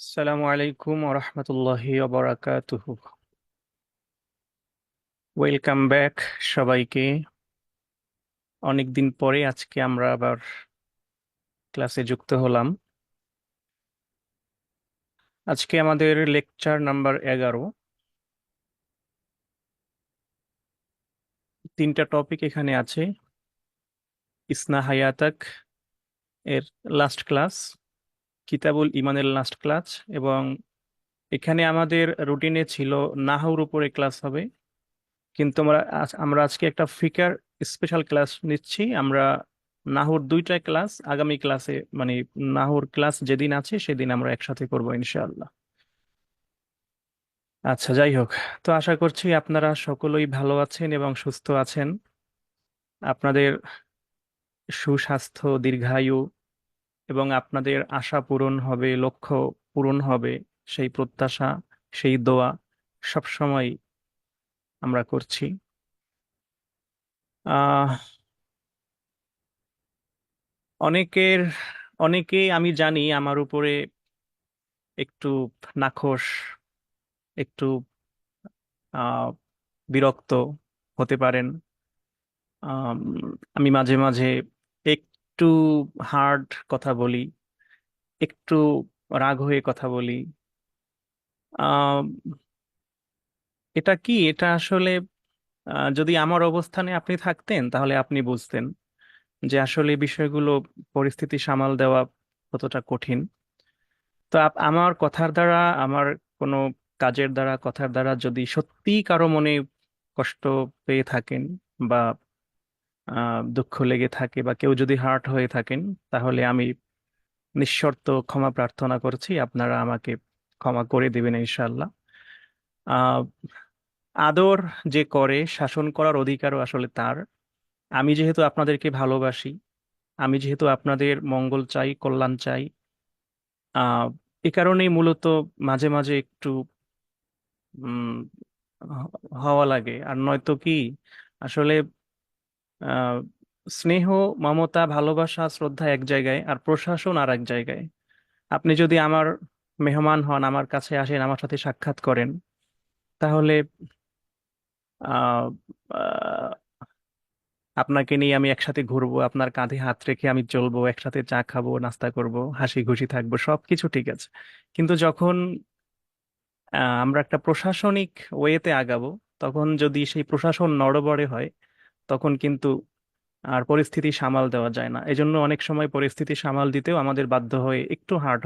আসসালামু আলাইকুম ওরহমতুল্লাহি ওবরাকাতুহু। ওয়েলকাম ব্যাক সবাইকে। অনেকদিন পরে আজকে আমরা আবার ক্লাসে যুক্ত হলাম। আজকে আমাদের লেকচার নাম্বার 11। তিনটা টপিক এখানে আছে। ইসনা হায়াতাক এর লাস্ট ক্লাস, কিতাবুল ইমানের লাস্ট ক্লাস, এবং এখানে আমাদের রুটিনে ছিল নাহউর উপরে ক্লাস হবে, কিন্তু আমরা আজকে একটা ফিকার স্পেশাল ক্লাস নিচ্ছি। আমরা নাহুর দুইটা ক্লাস আগামী ক্লাসে, মানে নাহুর ক্লাস যেদিন আছে সেদিন আমরা একসাথে করব ইনশাআল্লাহ। আচ্ছা, যাই হোক, তো আশা করছি আপনারা সকলেই ভালো আছেন এবং সুস্থ আছেন। আপনাদের সুস্বাস্থ্য, দীর্ঘায়ু এবং আপনাদের আশা পূরণ হবে, লক্ষ্য পূরণ হবে, সেই প্রত্যাশা, সেই দোয়া সবসময় আমরা করছি। আহ অনেকের অনেকেই আমি জানি আমার উপরে একটু নাখোশ, একটু আহ বিরক্ত হতে পারেন। আম, আমি মাঝে মাঝে একটু হার্ড কথা বলি, একটু রাগ হয়ে কথা বলি। আম, এটা কি, এটা আসলে যদি আমার অবস্থানে আপনি থাকতেন তাহলে আপনি বুঝতেন যে আসলে বিষয়গুলো, পরিস্থিতি সামাল দেওয়া কতটা কঠিন। তো আমার কথার দ্বারা, আমার কোনো কাজের দ্বারা, কথার দ্বারা যদি সত্যি কারো মনে কষ্ট পেয়ে থাকেন বা দুঃখ লেগে থাকে বা কেউ যদি হার্ট হয়ে থাকেন, তাহলে আমি নিঃশর্ত ক্ষমা প্রার্থনা করছি, আপনারা আমাকে ক্ষমা করে দিবেন ইনশাআল্লাহ। আহ আদর যে করে, শাসন করার অধিকারও আসলে তার। আমি যেহেতু আপনাদেরকে ভালোবাসি, আমি যেহেতু আপনাদের মঙ্গল চাই, কল্যাণ চাই, আহ এ কারণেই মূলত মাঝে মাঝে একটু উম হওয়া লাগে, আর নয়তো কি আসলে আহ স্নেহ, মমতা, ভালোবাসা, শ্রদ্ধা এক জায়গায় আর প্রশাসন আর এক জায়গায়। আপনি যদি আমার মেহমান হন, আমার কাছে আসেন, আমার সাথে সাক্ষাৎ করেন, তাহলে আহ আহ, আপনাকে নিয়ে আমি একসাথে ঘুরবো, আপনার কাঁধে হাত রেখে আমি চলবো, একসাথে চা খাবো, নাস্তা করব, হাসি খুশি থাকবো, সবকিছু ঠিক আছে। কিন্তু যখন আমরা একটা প্রশাসনিক ওয়েতে আগাবো, তখন যদি সেই প্রশাসন নড়বড়ে হয়, তখন কিন্তু আর পরিস্থিতি সামাল দেওয়া যায় না। এজন্য অনেক সময় পরিস্থিতি সামাল দিতেও আমাদের বাধ্য হয়ে একটু হার্ড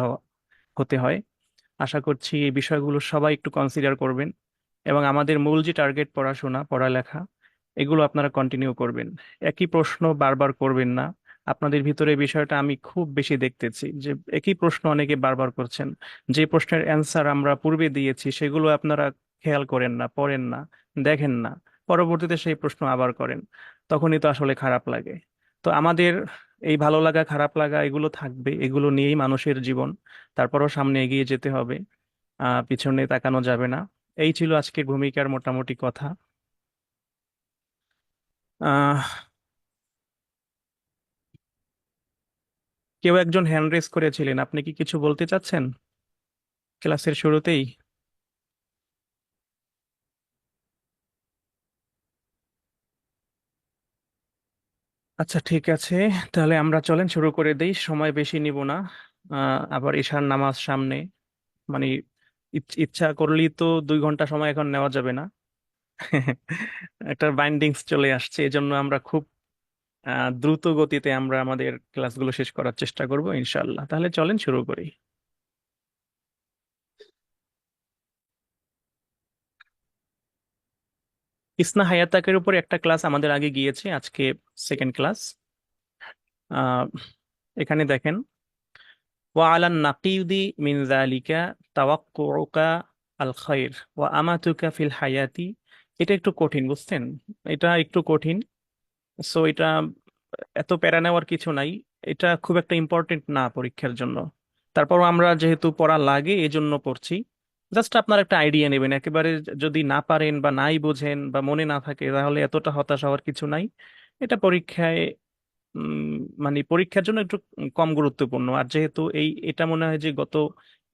হতে হয়। আশা করছি এই বিষয়গুলো সবাই একটু কনসিডার করবেন এবং আমাদের মূল যে টার্গেট, পড়াশোনা, পড়ালেখা, এগুলো আপনারা কন্টিনিউ করবেন। একই প্রশ্ন বারবার করবেন না। আপনাদের ভিতরে এই বিষয়টা আমি খুব বেশি দেখতেছি যে একই প্রশ্ন অনেকে বারবার করছেন। যে প্রশ্নের অ্যান্সার আমরা পূর্বে দিয়েছি সেগুলো আপনারা খেয়াল করেন না, পড়েন না, দেখেন না, পরবর্তীতে সেই প্রশ্ন আবার করেন। তখনই তো আসলে খারাপ লাগে। তো আমাদের এই ভালো লাগা, খারাপ লাগা এগুলো থাকবে, এগুলো নিয়েই মানুষের জীবন। তারপরও সামনে এগিয়ে যেতে হবে, পিছনে তাকানো যাবে না। এই ছিল আজকের ভূমিকার মোটামুটি কথা। আহ কেউ একজন হ্যান্ড রেজ করেছিলেন, আপনি কি কিছু বলতে চাচ্ছেন ক্লাসের শুরুতেই? আচ্ছা, ঠিক আছে, তাহলে আমরা চলেন শুরু করে দেই, সময় বেশি নিব না। আবার ঈশার নামাজ সামনে, মানে ইচ্ছা করলেই তো 2 ঘন্টা সময় এখন নেওয়া যাবে না। একটা বাইন্ডিংস চলে আসছে, এজন্য আমরা খুব দ্রুত গতিতে আমরা আমাদের ক্লাসগুলো শেষ করার চেষ্টা করব ইনশাআল্লাহ। তাহলে চলেন শুরু করি। ইসনা হায়াতাকের উপর একটা ক্লাস আমাদের আগে গিয়েছে, আজকে সেকেন্ড ক্লাস। আহ এখানে দেখেন, وعلى النقيض من ذلك توقعك الخير وأمتك في الحياة। এটা একটু কঠিন, বুঝছেন? এটা একটু কঠিন। সো এটা এত প্যারা নেওয়ার কিছু নাই। এটা খুব একটা ইম্পর্টেন্ট না পরীক্ষার জন্য। তারপরও আমরা যেহেতু পড়া লাগে এজন্য পড়ছি। জাস্ট আপনার একটা আইডিয়া নেবেন একেবারে। যদি না পারেন বা নাই বোঝেন বা মনে না থাকে, তাহলে এতটা হতাশ হওয়ার কিছু নাই। এটা পরীক্ষায় উম, মানে পরীক্ষার জন্য একটু কম গুরুত্বপূর্ণ। আর যেহেতু এটা মনে হয় যে গত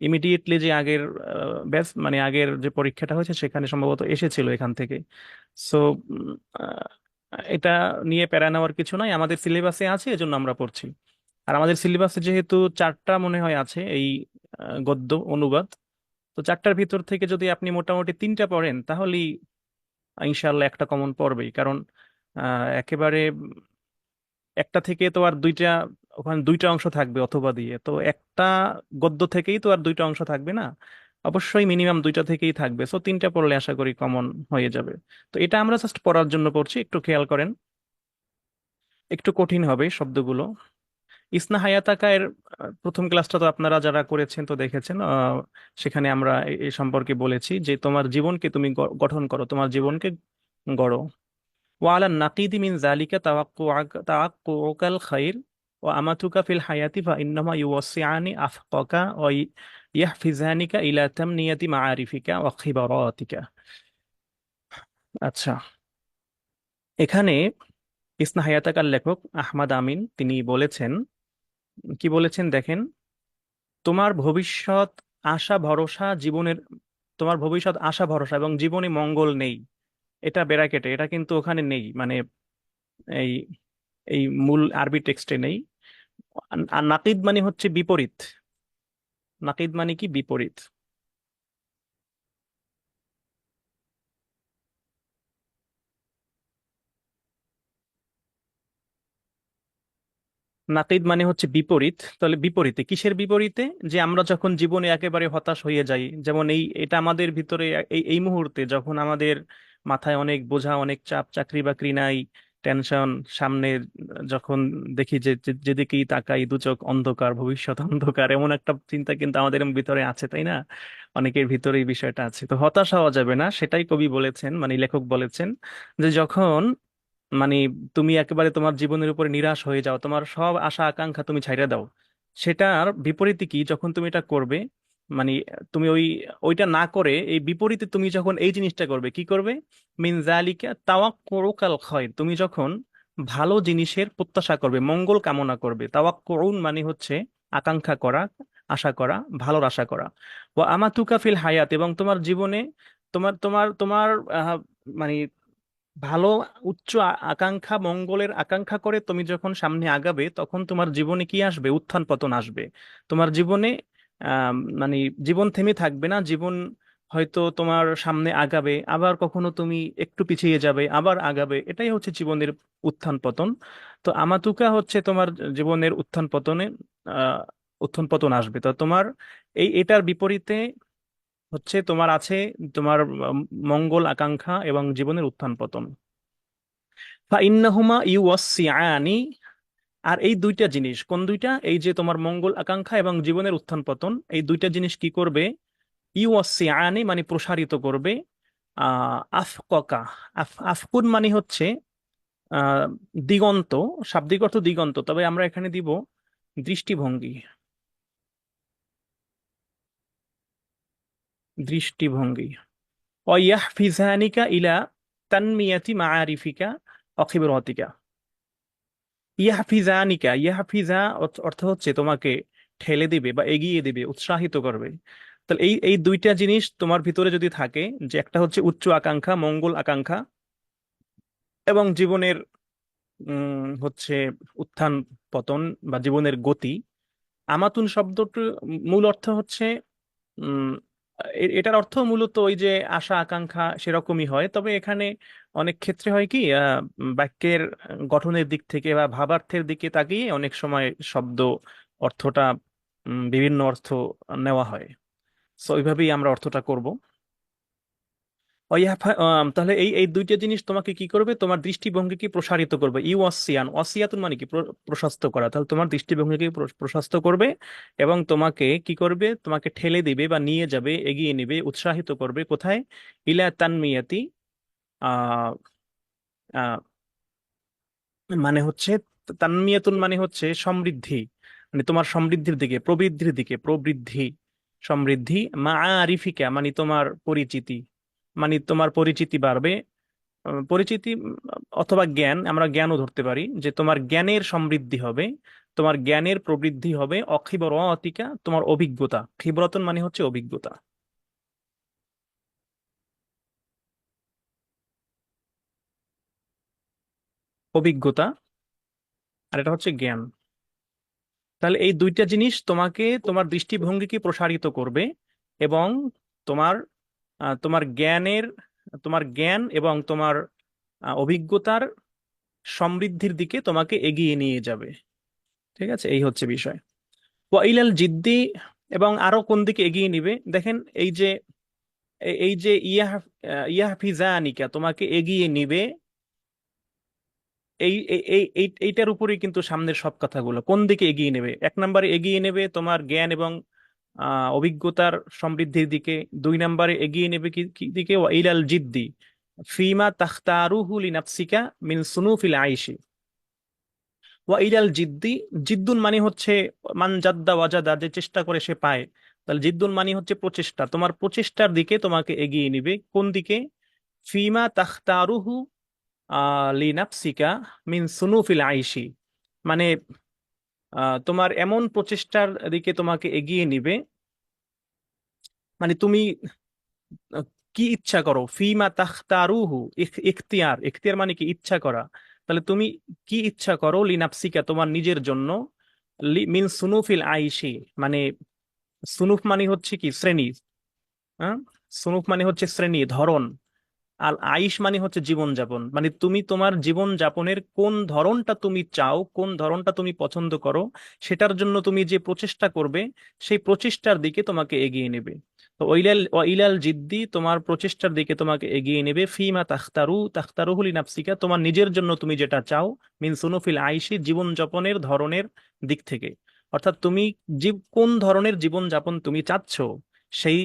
ইমিডিয়েটলি যে আগের ব্যাচ মানে আগের যে পরীক্ষাটা হয়েছে সেখানে সম্ভবত এসেছিল এখান থেকে। সো এটা নিয়ে প্যারা নেওয়ার কিছু নাই, আমাদের সিলেবাসে আছে এজন্য আমরা পড়ছি। আর আমাদের সিলেবাসে যেহেতু চারটা মনে হয় আছে এই গদ্য অনুবাদ, তো চারটার ভিতর থেকে যদি আপনি মোটামুটি তিনটা পড়েন তাহলেই ইনশাল্লাহ একটা কমন পড়বেই। কারণ একেবারে একটা থেকে তো আর দুইটা, ওখানে দুইটা অংশ থাকবে অথবা দিয়ে, তো একটা গদ্য থেকেই তো আর দুইটা অংশ থাকবে না, অবশ্যই মিনিমাম দুইটা থেকেই থাকবে। সো তিনটা পড়লে আশা করি কমন হয়ে যাবে। তো এটা আমরা জাস্ট পড়ার জন্য পড়ছি, একটু খেয়াল করেন। একটু কঠিন হবে শব্দগুলো। ইসনা হায়াতাকা এর প্রথম ক্লাসটা তো আপনারা যারা করেছেন তো দেখেছেন, সেখানে আমরা এ সম্পর্কে বলেছি যে তোমার জীবনকে তুমি গঠন করো, তোমার জীবনকে গড়ো। ওয়ালা নাকিদি মিন জালিকা তাওয়াক্কুআকাল খাইর ওয়া আমাতুকা ফিল হায়াতি ফা ইন্নামা ইউওয়াসিআনি আফকাকা ওয়া ইয়াহফিজানিকা ইলা তামনিয়াতি মাআরিফিকা ওয়া খিবারাতিকা। আচ্ছা, এখানে ইসনা হায়াতাকার লেখক আহমদ আমিন তিনি বলেছেন, কি বলেছেন দেখেন, তোমার ভবিষ্যৎ আশা ভরসা জীবনের, তোমার ভবিষ্যৎ আশা ভরসা এবং জীবনে মঙ্গল নেই, এটা ব্যারাকেটে, এটা কিন্তু ওখানে নেই, মানে এই এই মূল আরবি টেক্সটে নেই। আর নাকিদ মানে হচ্ছে বিপরীত। নাকিদ মানে কি? বিপরীত। নাকিদ মানে হচ্ছে বিপরীত। তাহলে বিপরীতে কিসের বিপরীতে? যে আমরা যখন জীবনে একেবারে হতাশ হয়ে যাই, যেমন এটা আমাদের ভিতরে এই এই মুহূর্তে যখন আমাদের মাথায় অনেক বোঝা, অনেক চাপ, চাকরি বাকরি নাই, টেনশন, সামনে যখন দেখি যে যেদিকেই তাকাই দু চোখ অন্ধকার, ভবিষ্যৎ অন্ধকার, এমন একটা চিন্তা কিন্তু আমাদের ভিতরে আছে, তাই না? অনেকের ভিতরে এই বিষয়টা আছে। তো হতাশ হওয়া যাবে না, সেটাই কবি বলেছেন, মানে লেখক বলেছেন যে যখন মানে তুমি একেবারে তোমার জীবনের উপরে নিরাশ হয়ে যাও, তোমার সব আশা আকাঙ্ক্ষা তুমি ছাইড়া দাও, সেটার বিপরীতে কি যখন তুমি এটা করবে, মানে তুমি ওইটা না করে এই বিপরীতে তুমি যখন এই জিনিসটা করবে, কি করবে? মিন যালিকা তাওয়াক্কুরুকাল খায়র, তুমি যখন ভালো জিনিসের প্রত্যাশা করবে, মঙ্গল কামনা করবে। তাওয়াক্কুন মানে হচ্ছে আকাঙ্ক্ষা করা, আশা করা, ভালোর আশা করা। ও আমাতুকা ফিল হায়াত, এবং তোমার জীবনে তোমার তোমার তোমার মানে ভালো উচ্চ আকাঙ্ক্ষা, মঙ্গলের আকাঙ্ক্ষা করে তুমি যখন সামনে আগাবে, তখন তোমার জীবনে কি আসবে? উত্থান পতন আসবে। তোমার জীবনে আহ মানে জীবন থেমে থাকবে না, জীবন হয়তো তোমার সামনে আগাবে, আবার কখনো তুমি একটু পিছিয়ে যাবে, আবার আগাবে, এটাই হচ্ছে জীবনের উত্থান পতন। তো আমাতুকা হচ্ছে তোমার জীবনের উত্থান পতনে আহ উত্থান পতন আসবে। তো তোমার এটার বিপরীতে হচ্ছে তোমার আছে তোমার মঙ্গল আকাঙ্ক্ষা এবং জীবনের উত্থান পতন। ফাইন্নাহুমা ইউওয়াসিআনি, আর এই দুইটা জিনিস কোন দুইটা? এই যে তোমার মঙ্গল আকাঙ্ক্ষা এবং জীবনের উত্থান পতন, এই দুইটা জিনিস কি করবে? ইউওয়াসিআনি মানে প্রসারিত করবে। আফককা, আফকুন মানে হচ্ছে আহ দিগন্ত, শাব্দিক অর্থ দিগন্ত, তবে আমরা এখানে দিব দৃষ্টিভঙ্গি। দৃষ্টিভঙ্গি। অয়াহফিজানিকা ইলা তানমিয়াতি মাআরিফিকা অখিবরতিকা। ইয়াহফিজানিকা, ইয়াহফিজা অর্থ হচ্ছে তোমাকে ঠেলে দিবে বা এগিয়ে দিবে, উৎসাহিত করবে। তাহলে এই এই দুইটা জিনিস তোমার ভিতরে যদি থাকে, যে একটা হচ্ছে উচ্চ আকাঙ্ক্ষা, মঙ্গল আকাঙ্ক্ষা, এবং জীবনের হচ্ছে উত্থান পতন বা জীবনের গতি। আমাতুন শব্দটির মূল অর্থ হচ্ছে উম এটার অর্থ মূলত ওই যে আশা আকাঙ্ক্ষা সেরকমই হয়, তবে এখানে অনেক ক্ষেত্রে হয় কি বাক্যের গঠনের দিক থেকে বা ভাবার্থের দিকে তাকিয়ে অনেক সময় শব্দ অর্থটা বিভিন্ন অর্থ নেওয়া হয়। সো ওইভাবেই আমরা অর্থটা করব। তাহলে এই এই দুইটা জিনিস তোমাকে কি করবে? তোমার দৃষ্টিভঙ্গিকে প্রসারিত করবে। ওয়াসিয়ান, ওয়াসিয়াতুন মানে কি? প্রশস্ত করা। তাহলে তোমার দৃষ্টিভঙ্গিকে প্রশস্ত করবে এবং তোমাকে কি করবে? তোমাকে ঠেলে দিবে বা নিয়ে যাবে, এগিয়ে নেবে, উৎসাহিত করবে কোথায়? ইলা তানমিয়াতি, আহ আহ, মানে হচ্ছে তানমিয়াতুন মানে হচ্ছে সমৃদ্ধি, মানে তোমার সমৃদ্ধির দিকে, প্রবৃদ্ধির দিকে, প্রবৃদ্ধি, সমৃদ্ধি। মা আরিফিকা মানে তোমার পরিচিতি, মানে তোমার পরিচিতি বাড়বে। পরিচিতি অথবা জ্ঞান, আমরা জ্ঞানও ধরতে পারি, যে তোমার জ্ঞানের সমৃদ্ধি হবে, তোমার জ্ঞানের প্রবৃদ্ধি হবে, অখিবরতিকা তোমার অভিজ্ঞতা, খিবরতন মানে হচ্ছে অভিজ্ঞতা। অভিজ্ঞতা আর এটা হচ্ছে জ্ঞান। তাহলে এই দুইটা জিনিস তোমাকে তোমার দৃষ্টিভঙ্গিকে প্রসারিত করবে এবং তোমার তোমার জ্ঞানের, তোমার জ্ঞান এবং তোমার অভিজ্ঞতার সমৃদ্ধির দিকে তোমাকে এগিয়ে নিয়ে যাবে। ঠিক আছে, এই হচ্ছে বিষয়। ওয়াইলাল জিদ্দি, এবং আরো কোন দিকে এগিয়ে নিবে দেখেন, এই যে এই যে ইয়াহফিজানিকা তোমাকে এগিয়ে নিবে, এইটার উপরেই কিন্তু সামনের সব কথাগুলো কোন দিকে এগিয়ে নেবে। এক নম্বরে এগিয়ে নেবে তোমার জ্ঞান এবং অভিজ্ঞতার সমৃদ্ধির দিকে। দুই নম্বরে এগিয়ে নেবে কি কি দিকে, ওয়াইলাল জিদ্দি ফিমা তাখতারুহু লিনাফসিকা মিন সুনুফিল আইশি। ওয়াইলাল জিদ্দি, জিদ্দুন মানে হচ্ছে মান জাদ্দা ওয়াজাদা, যে চেষ্টা করে সে পায়। তাহলে জিদ্দুন মানে হচ্ছে প্রচেষ্টা, তোমার প্রচেষ্টার দিকে তোমাকে এগিয়ে নিবে। কোন দিকে? ফিমা তাখতারুহু লিনাফসিকা মিন সুনুফিল আইশি, মানে তোমার এমন প্রচেষ্টার দিকে তোমাকে এগিয়ে নিবে, মানে তুমি আহ, কি ইচ্ছা করো। ফিমা তাখতারুহু, ইখতিয়ার, ইখতিয়ার মানে কি ইচ্ছা করা। তাহলে তুমি কি ইচ্ছা করো লিনাফসিকা তোমার নিজের জন্য, মিন সুনুফিল আইশি, মানে সুনুফ মানে হচ্ছে কি শ্রেণী, হ্যাঁ, সুনুফ মানে হচ্ছে শ্রেণী, ধরন। আর আইস মানে হচ্ছে জীবন যাপন, মানে তুমি তোমার জীবন যাপনের কোন ধরনটা তুমি চাও, কোন ধরনটা তুমি পছন্দ করো, সেটার জন্য তুমি যে প্রচেষ্টা করবে, সেই প্রচেষ্টার দিকে তোমাকে এগিয়ে নেবে। তো ওইলাল জিদ্দি তোমার প্রচেষ্টার দিকে তোমাকে এগিয়ে নেবে। ফিমা তাখতারুহুলি নাফসিকা তোমার নিজের জন্য তুমি যেটা চাও, মিন সুনুফিল আইসি জীবন যাপনের ধরনের দিক থেকে। অর্থাৎ তুমি কোন ধরনের জীবন যাপন তুমি চাচ্ছ, সেই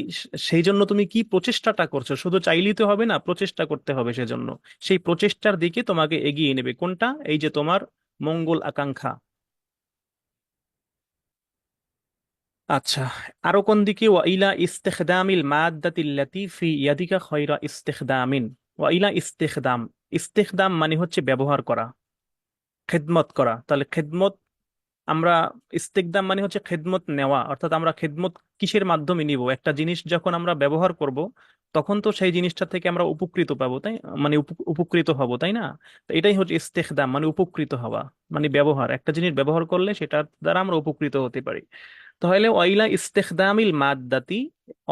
সেই জন্য তুমি কি প্রচেষ্টাটা করছো, শুধু চাইলেই তো হবে না, প্রচেষ্টা করতে হবে সেজন্য। সেই প্রচেষ্টার দিকে তোমাকে এগিয়ে নেবে কোনটা, এই যে তোমার মঙ্গল আকাঙ্ক্ষা। আচ্ছা, আরো কোন দিকে? ওয়াইলা ইস্তেখদামিল মাদ্দাতিল্লাতি ফি ইয়াদিকা খয়রা ইস্তেখদামিন। ওয়াইলা ইস্তেখদাম, ইস্তেখদাম মানে হচ্ছে ব্যবহার করা, খেদমত করা। তাহলে খেদমত, আমরা ইস্তেকদাম মানে হচ্ছে খেদমত নেওয়া, অর্থাৎ আমরা খেদমত কিসের মাধ্যমে নিব, একটা জিনিস যখন আমরা ব্যবহার করব তখন তো সেই জিনিসটা থেকে আমরা উপকৃত পাবো, তাই মানে উপকৃত হব, তাই না? তো এটাই হচ্ছে ইস্তেকদাম, মানে উপকৃত হওয়া, মানে ব্যবহার, একটা জিনিস ব্যবহার করলে সেটার দ্বারা আমরা উপকৃত হতে পারি। তাহলে অইলা ইস্তেখদামিল মাদ্দাতি,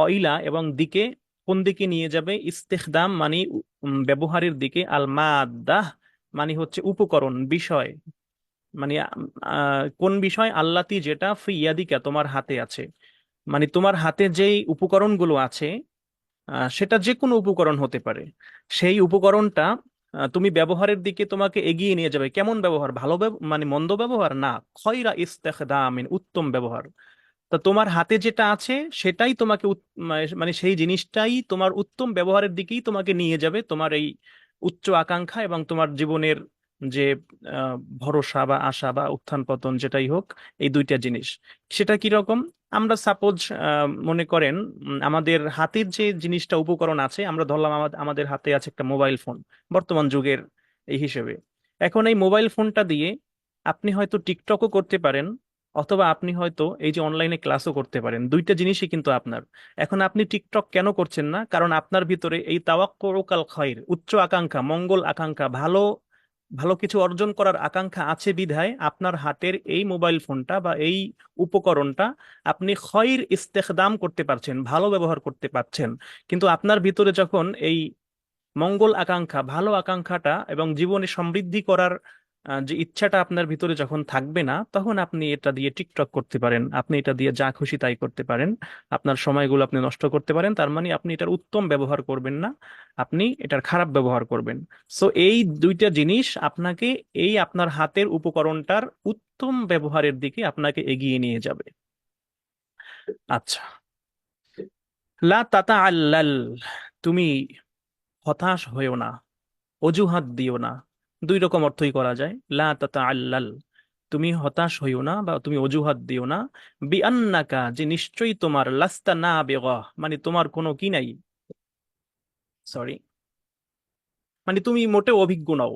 অইলা এবং দিকে, কোন দিকে নিয়ে যাবে? ইস্তেখদাম মানে ব্যবহারের দিকে, আল মাদ্দাহ মানে হচ্ছে উপকরণ, বিষয়, মানে কোন বিষয়? আল্লাতি যেটা ফি ইয়াদিকা তোমার হাতে আছে, মানে তোমার হাতে যেই উপকরণগুলো আছে, সেটা যে কোনো উপকরণ হতে পারে। সেই উপকরণটা তুমি ব্যবহারের দিকে তোমাকে এগিয়ে নিয়ে যাবে। কেমন ব্যবহার? ভালো মানে মন্দ ব্যবহার না, খয়রা ইস্তেখদামিন উত্তম ব্যবহার। তা তোমার হাতে যেটা আছে সেটাই তোমাকে মানে সেই জিনিসটাই তোমার উত্তম ব্যবহারের দিকেই তোমাকে নিয়ে যাবে, তোমার এই উচ্চ আকাঙ্ক্ষা এবং তোমার জীবনের যে ভরসা বা আশা বা উত্থান পতন যেটাই হোক, এই দুইটা জিনিস। সেটা কি রকম? আমরা সাপোজ মনে করেন আমাদের হাতের যে জিনিসটা উপকরণ আছে, আমরা ধরলাম আমাদের হাতে আছে একটা মোবাইল ফোন, বর্তমান যুগের এই হিসেবে। এখন এই মোবাইল ফোনটা দিয়ে আপনি হয়তো টিকটকও করতে পারেন, অথবা আপনি হয়তো এই যে অনলাইনে ক্লাসও করতে পারেন, দুইটা জিনিসই কিন্তু আপনার। এখন আপনি টিকটক কেন করছেন না? কারণ আপনার ভিতরে এই তাওয়াক্কুল খাইর, উচ্চ আকাঙ্ক্ষা, মঙ্গল আকাঙ্ক্ষা, ভালো ভালো কিছু অর্জন করার আকাঙ্ক্ষা আছে বিধায় আপনার হাতের এই মোবাইল ফোনটা বা এই উপকরণটা আপনি খয়র ইস্তেখদাম করতে পারছেন, ভালো ব্যবহার করতে পারছেন। কিন্তু আপনার ভিতরে যখন এই মঙ্গল আকাঙ্ক্ষা, ভালো আকাঙ্ক্ষাটা এবং জীবনে সমৃদ্ধি করার যে ইচ্ছাটা আপনার ভিতরে যখন থাকবে না, তখন আপনি এটা দিয়ে টিকটক করতে পারেন, আপনি এটা দিয়ে যা খুশি তাই করতে পারেন, আপনার সময়গুলো আপনি নষ্ট করতে পারেন। তার মানে আপনি এটার উত্তম ব্যবহার করবেন না, আপনি এটার খারাপ ব্যবহার করবেন। সো এই দুইটা জিনিস আপনাকে এই আপনার হাতের উপকরণটার উত্তম ব্যবহারের দিকে আপনাকে এগিয়ে নিয়ে যাবে। আচ্ছা, লা তাতা আল্লাল, তুমি হতাশ হয়েও না, অজুহাত দিও না। দুই রকম অর্থই করা যায়, লা তাতাআল্লাল, তুমি হতাশ হইও না বা তুমি অজুহাত দিও না। বিআন্নাকা, যে নিশ্চয়ই তোমার, লাস্তা নাবিগা মানে তোমার কোনো কি নাই, সরি, মানে তুমি মোটে অভিজ্ঞ নাও।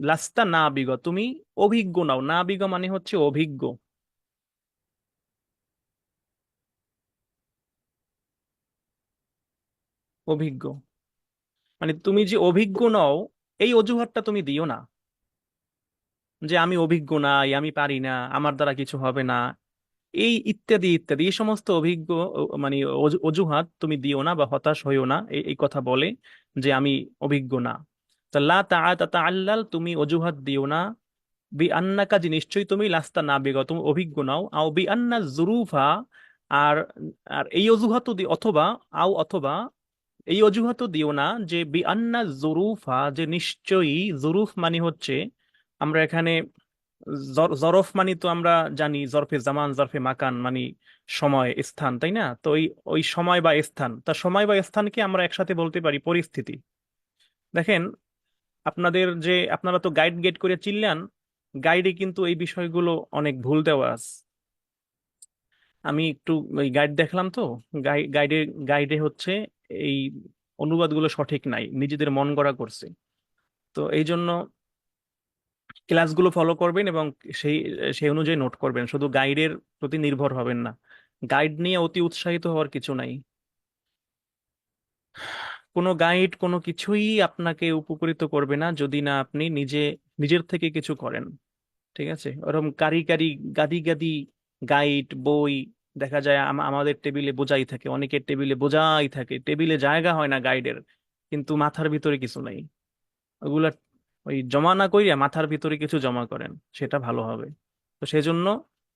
লাস্তা না বিগ, তুমি অভিজ্ঞ নাও, না বিগ মানে হচ্ছে অভিজ্ঞ। অভিজ্ঞ মানে তুমি যে অভিজ্ঞ নও, এই অজুহাতটা তুমি দিও না, যে আমি অভিজ্ঞ নাই, আমি পারি না, আমার দ্বারা কিছু হবে না, এই ইত্যাদি ইত্যাদি এই সমস্ত অভিজ্ঞ মানে অজুহাত তুমি দিও না, বা হতাশ হইও না এই এই কথা বলে যে আমি অভিজ্ঞ না। তা লা তাআল্লাল, তুমি অজুহাত দিও না। বি আন্নাকা, যে নিশ্চয়ই তুমি লাস্তা না বিগত, তুমি অভিজ্ঞ নাও। আও বি আন্না জুরুফা, আর আর এই অজুহাতও দি, অথবা আও অথবা এই অজুহাতও দিও না যে বি আন্না জুরুফা, যে নিশ্চয়ই, জুরুফ মানে হচ্ছে, আমরা এখানে জরফ মানে তো আমরা জানি জরফে জামান জরফে মাকান মানে সময় স্থান, তাই না? তো ওই ওই সময় বা স্থান, তা সময় বা স্থানকে আমরা একসাথে বলতে পারি পরিস্থিতি। দেখেন, আপনাদের যে, আপনারা তো গাইড গেট করে চিনলেন, গাইডে কিন্তু এই বিষয়গুলো অনেক ভুল দেওয়া আছে। আমি একটু ওই গাইড দেখলাম তো, গাইডে গাইডে হচ্ছে এই অনুবাদগুলো সঠিক নাই, নিজেদের মন গড়া করছে। তো এই জন্য ক্লাসগুলো ফলো করবেন এবং সেই সেই অনুযায়ী নোট করবেন, শুধু গাইডের প্রতি নির্ভর হবেন না। গাইড নিয়ে অতি উৎসাহিত হওয়ার কিছু নাই। কোনো গাইড কোনো কিছুই আপনাকে উপকৃত করবে না যদি না আপনি নিজে নিজের থেকে কিছু করেন। ঠিক আছে? ওরকম কারি কারি গাদি গাদি গাইড বই দেখা যায় আমাদের টেবিলে বোঝাই থাকে, অনেকের টেবিলে বোঝাই থাকে, টেবিলে জায়গা হয় না গাইডের, কিন্তু মাথার ভিতরে কিছু নাই। ওগুলা ওই জমা না কইরা মাথার ভিতরে কিছু জমা করেন, সেটা ভালো হবে। তো সেজন্য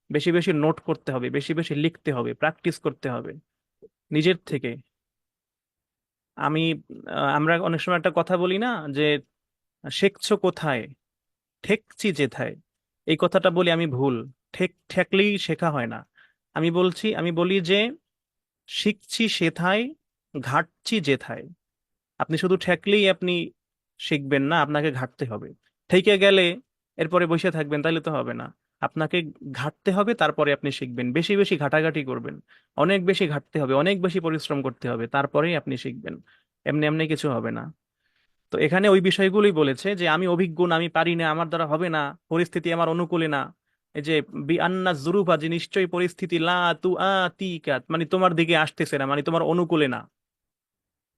বেশি বেশি নোট করতে হবে, বেশি বেশি লিখতে হবে, প্র্যাকটিস করতে হবে নিজের থেকে। আমি আমরা অনেক সময় একটা কথা বলি না, যে শেখছো কোথায়, ঠেকছি যেথায়। এই কথাটা বলি আমি ভুল। ঠেকলেই শেখা হয় না। আমি বলি যে শিখছি সেথায়, ঘাটছি যেথায়। আপনি শুধু ঠেকলেই আপনি শিখবেন না, আপনাকে ঘাটতে হবে। ঠেকে গেলে এরপরে বসে থাকবেন, তাহলে তো হবে না। আপনাকে ঘাটতে হবে, তারপরে আপনি শিখবেন। বেশি বেশি ঘাটাঘাটি করবেন, অনেক বেশি ঘাটতে হবে, অনেক বেশি পরিশ্রম করতে হবে, তারপরেই আপনি শিখবেন। এমনি এমনি কিছু হবে না। তো এখানে ওই বিষয়গুলোই বলেছে যে আমি অভিজ্ঞ না, আমি পারি না, আমার দ্বারা হবে না, পরিস্থিতি আমার অনুকূলে না। এই যে বি আন্না জুরুফা, যে নিশ্চয়ই পরিস্থিতি লা তু আতিকাত মানে তোমার দিকে আসতেছে না, মানে তোমার অনুকূলে না।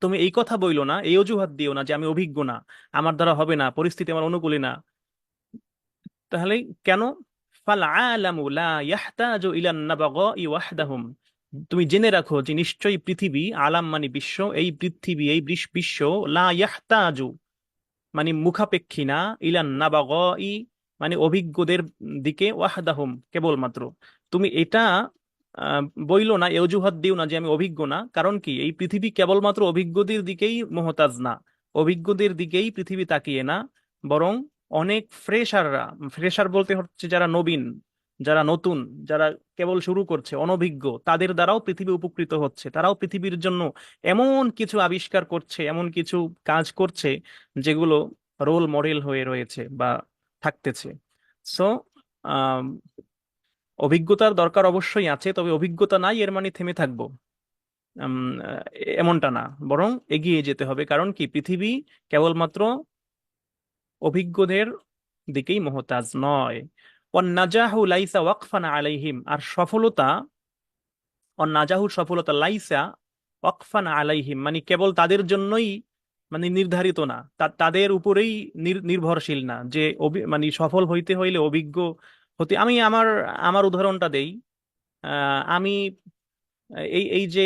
তুমি এই কথা বইলো না, এই অজুহাত দিও না যে আমি অভিজ্ঞ না, আমার দ্বারা হবে না, পরিস্থিতি আমার অনুকূলে না। তাহলে কেন? ফাল আলামু লা ইয়াহতাজু ইলান নাবাগাই ওয়াহদাহুম, তুমি জেনে রাখো যে নিশ্চয়ই পৃথিবী, আলাম মানে বিশ্ব, এই পৃথিবী এই বিশ্ব, লা ইয়াহতাজু মানে মুখাপেক্ষী না, ইলান নাবাগাই মানে অভিজ্ঞদের দিকে, ওয়াহদাহুম কেবলমাত্র। তুমি এটা আহ, বইলো না, এ অজুহাত দিও না যে আমি অভিজ্ঞ না। কারণ কি, এই পৃথিবী কেবলমাত্র অভিজ্ঞদের দিকেই মহতাজ না, অভিজ্ঞদের দিকেই পৃথিবী তাকিয়ে না, বরং অনেক ফ্রেশাররা, ফ্রেশার বলতে হচ্ছে যারা নবীন, যারা নতুন, যারা কেবল শুরু করছে, অনভিজ্ঞ, তাদের দ্বারাও পৃথিবী উপকৃত হচ্ছে। তারাও পৃথিবীর জন্য এমন কিছু আবিষ্কার করছে, এমন কিছু কাজ করছে যেগুলো রোল মডেল হয়ে রয়েছে বা থাকতেছে। সো অভিজ্ঞতার দরকার অবশ্যই আছে, তবে অভিজ্ঞতা নাই এর মানে থেমে থাকবো উম, এমনটা না, বরং এগিয়ে যেতে হবে। কারণ কি, পৃথিবী কেবলমাত্র অভিজ্ঞদের দিকেই মহতাজ নয়। ওয়ান্নাজাহু লাইসা ওয়াকফান আলাইহিম, আর সফলতা, নাজাহুর সফলতা, লাইসা ওয়াকফান আলাইহিম মানে কেবল তাদের জন্যই মানে নির্ধারিত না, তাদের উপরেই নির্ভরশীল না, যে মানে সফল হইতে হইলে অভিজ্ঞ হতে। আমি আমার আমার উদাহরণটা দেই। আমি এই এই যে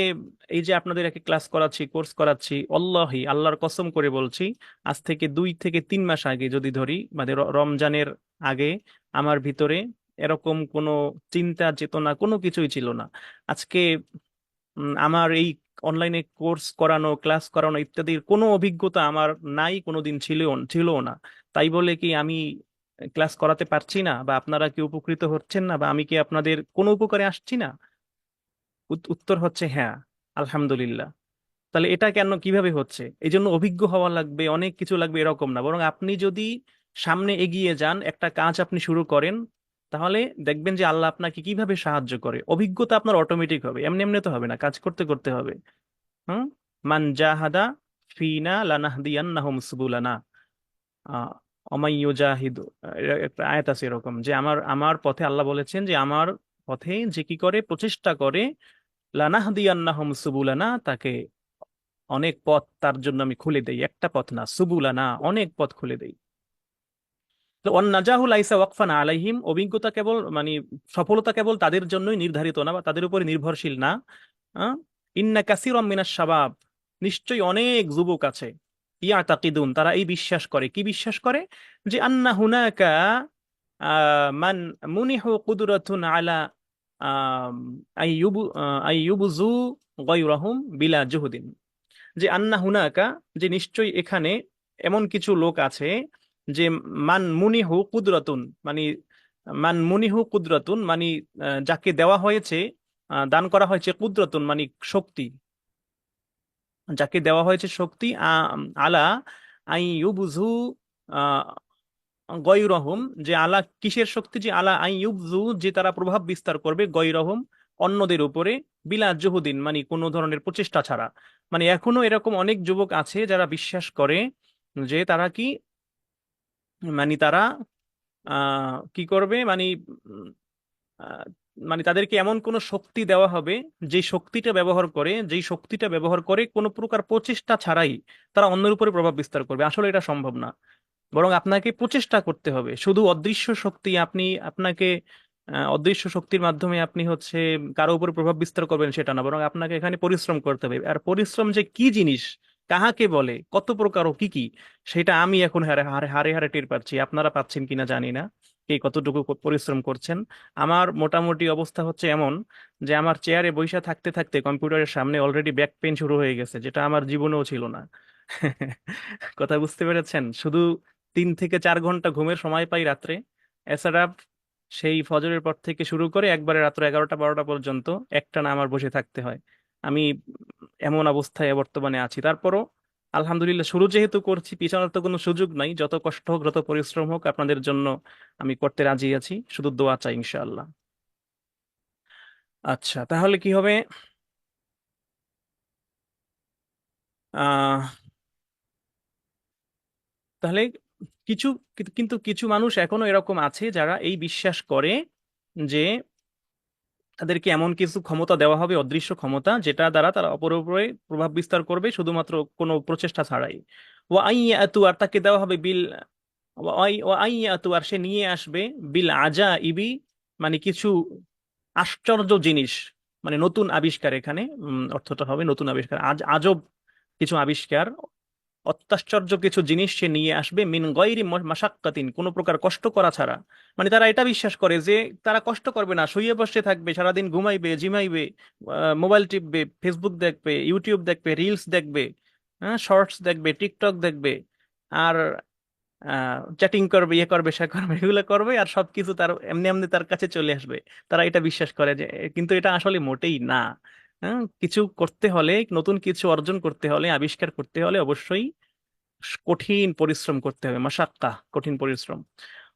এই যে আপনাদের একে ক্লাস করাচ্ছি, কোর্স করাচ্ছি, অল্লাহি আল্লাহর কসম করে বলছি, আজ থেকে 2 থেকে 3 মাস আগে যদি ধরি, মানে রমজানের আগে, আমার ভিতরে এরকম কোনো চিন্তা চেতনা কোনো কিছুই ছিল না। আজকে আমার এই অনলাইনে কোর্স করানো, ক্লাস করানো ইত্যাদির কোনো অভিজ্ঞতা আমার নাই, কোনোদিন ছিল না। তাই বলে কি আমি ক্লাস করাতে পারছি না, বা আপনারা কি উপকৃত হচ্ছেন না, বা আমি কি আপনাদের কোনো উপকারে আসছি না? উত্তর হচ্ছে হ্যাঁ, আলহামদুলিল্লাহ। তাহলে এটা কেন, কিভাবে হচ্ছে? এই জন্য অভিজ্ঞ হওয়া লাগবে, অনেক কিছু লাগবে এরকম না, বরং আপনি যদি সামনে এগিয়ে যান, একটা কাজ আপনি শুরু করেন, তাহলে দেখবেন যে আল্লাহ আপনাকে কিভাবে সাহায্য করে। অভিজ্ঞতা আপনার অটোমেটিক হবে, এমনি এমনি তো হবে না, কাজ করতে করতে হবে। হুম। মান জাহাদা ফিনা লানাহদিয়ান্নাহুম সুবুলানা। অমাইয়ুজাহিদু, একটা আয়াত আছে এরকম, যে আমার আমার পথে আল্লাহ বলেছেন যে আমার পথে যে কি করে, প্রচেষ্টা করে, লানাহদিয়ান্নাহুম সুবুলানা, তাকে অনেক পথ তার জন্য আমি খুলে দেই, একটা পথ না, সুবুলানা, অনেক পথ খুলে দেই। তো নাজাহু লাইসা ওয়াকফান আলাইহিম, অভিজ্ঞতা কেবল মানে সফলতা কেবল তাদের জন্যই নির্ধারিত না বা তাদের উপরে নির্ভরশীল না। ইন্না কাসীরাম মিনাশ শাবাব, নিশ্চয়ই অনেক যুবক আছে, ইয়াতাকিদুন, তারা এই বিশ্বাস করে, কি বিশ্বাস করে, যে আন্না হুনাকা মান মুনিহু কুদরাতুন আলা আইয়ুবু আইয়ুবজু গায়রাহুম বিলা জুহুদিন, যে আন্না হুনাকা, যে নিশ্চয়ই এখানে এমন কিছু লোক আছে, যে মান মুনিহু কুদরাতুন, মানে মান মুনিহু কুদরাতুন মানে যাকে দেওয়া হয়েছে, দান করা হয়েছে, কুদরাতুন মানে শক্তি, যাকে দেওয়া হয়েছে শক্তি, আলা আই ইউবজু গয়রহম, যে আলা কিসের শক্তি, যে আলা আই ইউবজু, যে তারা প্রভাব বিস্তার করবে, গয়রহম অন্যদের উপরে, বিলা জুহুদিন মানে কোনো ধরনের প্রচেষ্টা ছাড়া। মানে এখনো এরকম অনেক যুবক আছে যারা বিশ্বাস করে যে তারা কি, মানে তারা কি করবে, মানে উম, আহ, মানে তাদেরকে এমন কোন শক্তি দেওয়া হবে, যেই শক্তিটা ব্যবহার করে কোনো প্রকার প্রচেষ্টা ছাড়াই তারা অন্যের উপরে প্রভাব বিস্তার করবে। আসলে এটা সম্ভব না, বরং আপনাকে প্রচেষ্টা করতে হবে। শুধু অদৃশ্য শক্তি আপনি আপনাকে অদৃশ্য শক্তির মাধ্যমে আপনি হচ্ছে কারো উপর প্রভাব বিস্তার করবেন সেটা না, বরং আপনাকে এখানে পরিশ্রম করতে হবে। আর পরিশ্রম যে কি জিনিস, কাহাকে বলে, কত প্রকার ও কি কি, সেটা আমি এখন হারে হারে হারে হারে টের পাচ্ছি। আপনারা পাচ্ছেন কিনা জানি না, কে কতটুকু পরিশ্রম করছেন। আমার মোটামুটি অবস্থা হচ্ছে এমন, যে আমার চেয়ারে বইসা থাকতে থাকতে কম্পিউটারের সামনে অলরেডি ব্যাক পেইন শুরু হয়ে গেছে, যেটা আমার জীবনেও ছিল না। কথা বুঝতে পেরেছেন? শুধু 3 থেকে 4 ঘন্টা ঘুমের সময় পাই রাত্রে, এছাড়া সেই ফজরের পর থেকে শুরু করে একবারে রাত্র 11টা 12টা পর্যন্ত একটানা আমার বসে থাকতে হয়। আমি এমন অবস্থায় বর্তমানে আছি। তারপরও আলহামদুলিল্লাহ, শুরু যেহেতু করছি, পিছনের তো কোনো সুযোগ নাই, যত কষ্ট হোক যত পরিশ্রম হোক আপনাদের জন্য আমি করতে রাজি আছি, শুধু দোয়া চাই ইনশাআল্লাহ। আচ্ছা, তাহলে কি হবে, আহ তাহলে কিছু, কিন্তু কিছু মানুষ এখনো এরকম আছে যারা এই বিশ্বাস করে যে তাদেরকে এমন কিছু ক্ষমতা দেওয়া হবে, অদৃশ্য ক্ষমতা, যেটা দ্বারা তারা অপরের উপরে প্রভাব বিস্তার করবে শুধুমাত্র কোনো প্রচেষ্টা ছাড়াই। ও আইয়াতু, আর তাকে দেওয়া হবে বিল, ও আইয়াতু, আর সে নিয়ে আসবে, বিল আজা ইবি, মানে কিছু আশ্চর্য জিনিস, মানে নতুন আবিষ্কার, এখানে অর্থটা হবে নতুন আবিষ্কার, আজব কিছু আবিষ্কার, অত্যাশ্চর্য কিছু জিনিস সে নিয়ে আসবে, মিন গয়রি মাশাক্কাতিন, কোনো প্রকার কষ্ট করা ছাড়া। মানে তারা এটা বিশ্বাস করে যে তারা কষ্ট করবে না, শুয়ে বসে থাকবে, সারাদিন ঘুমাইবে, জিমাইবে, মোবাইল টিপবে, ফেসবুক দেখবে, ইউটিউব দেখবে, রিলস দেখবে, হ্যাঁ, শর্টস দেখবে, টিকটক দেখবে, আর চ্যাটিং করবে, ইয়ে করবে, সে করবে, এগুলো করবে, আর সবকিছু তার এমনি এমনি তার কাছে চলে আসবে। তারা এটা বিশ্বাস করে যে, কিন্তু এটা আসলে মোটেই না। হ্যাঁ, কিছু করতে হলে, নতুন কিছু অর্জন করতে হলে, আবিষ্কার করতে হলে অবশ্যই কঠিন পরিশ্রম করতে হবে, মাশাক্কা, কঠিন পরিশ্রম।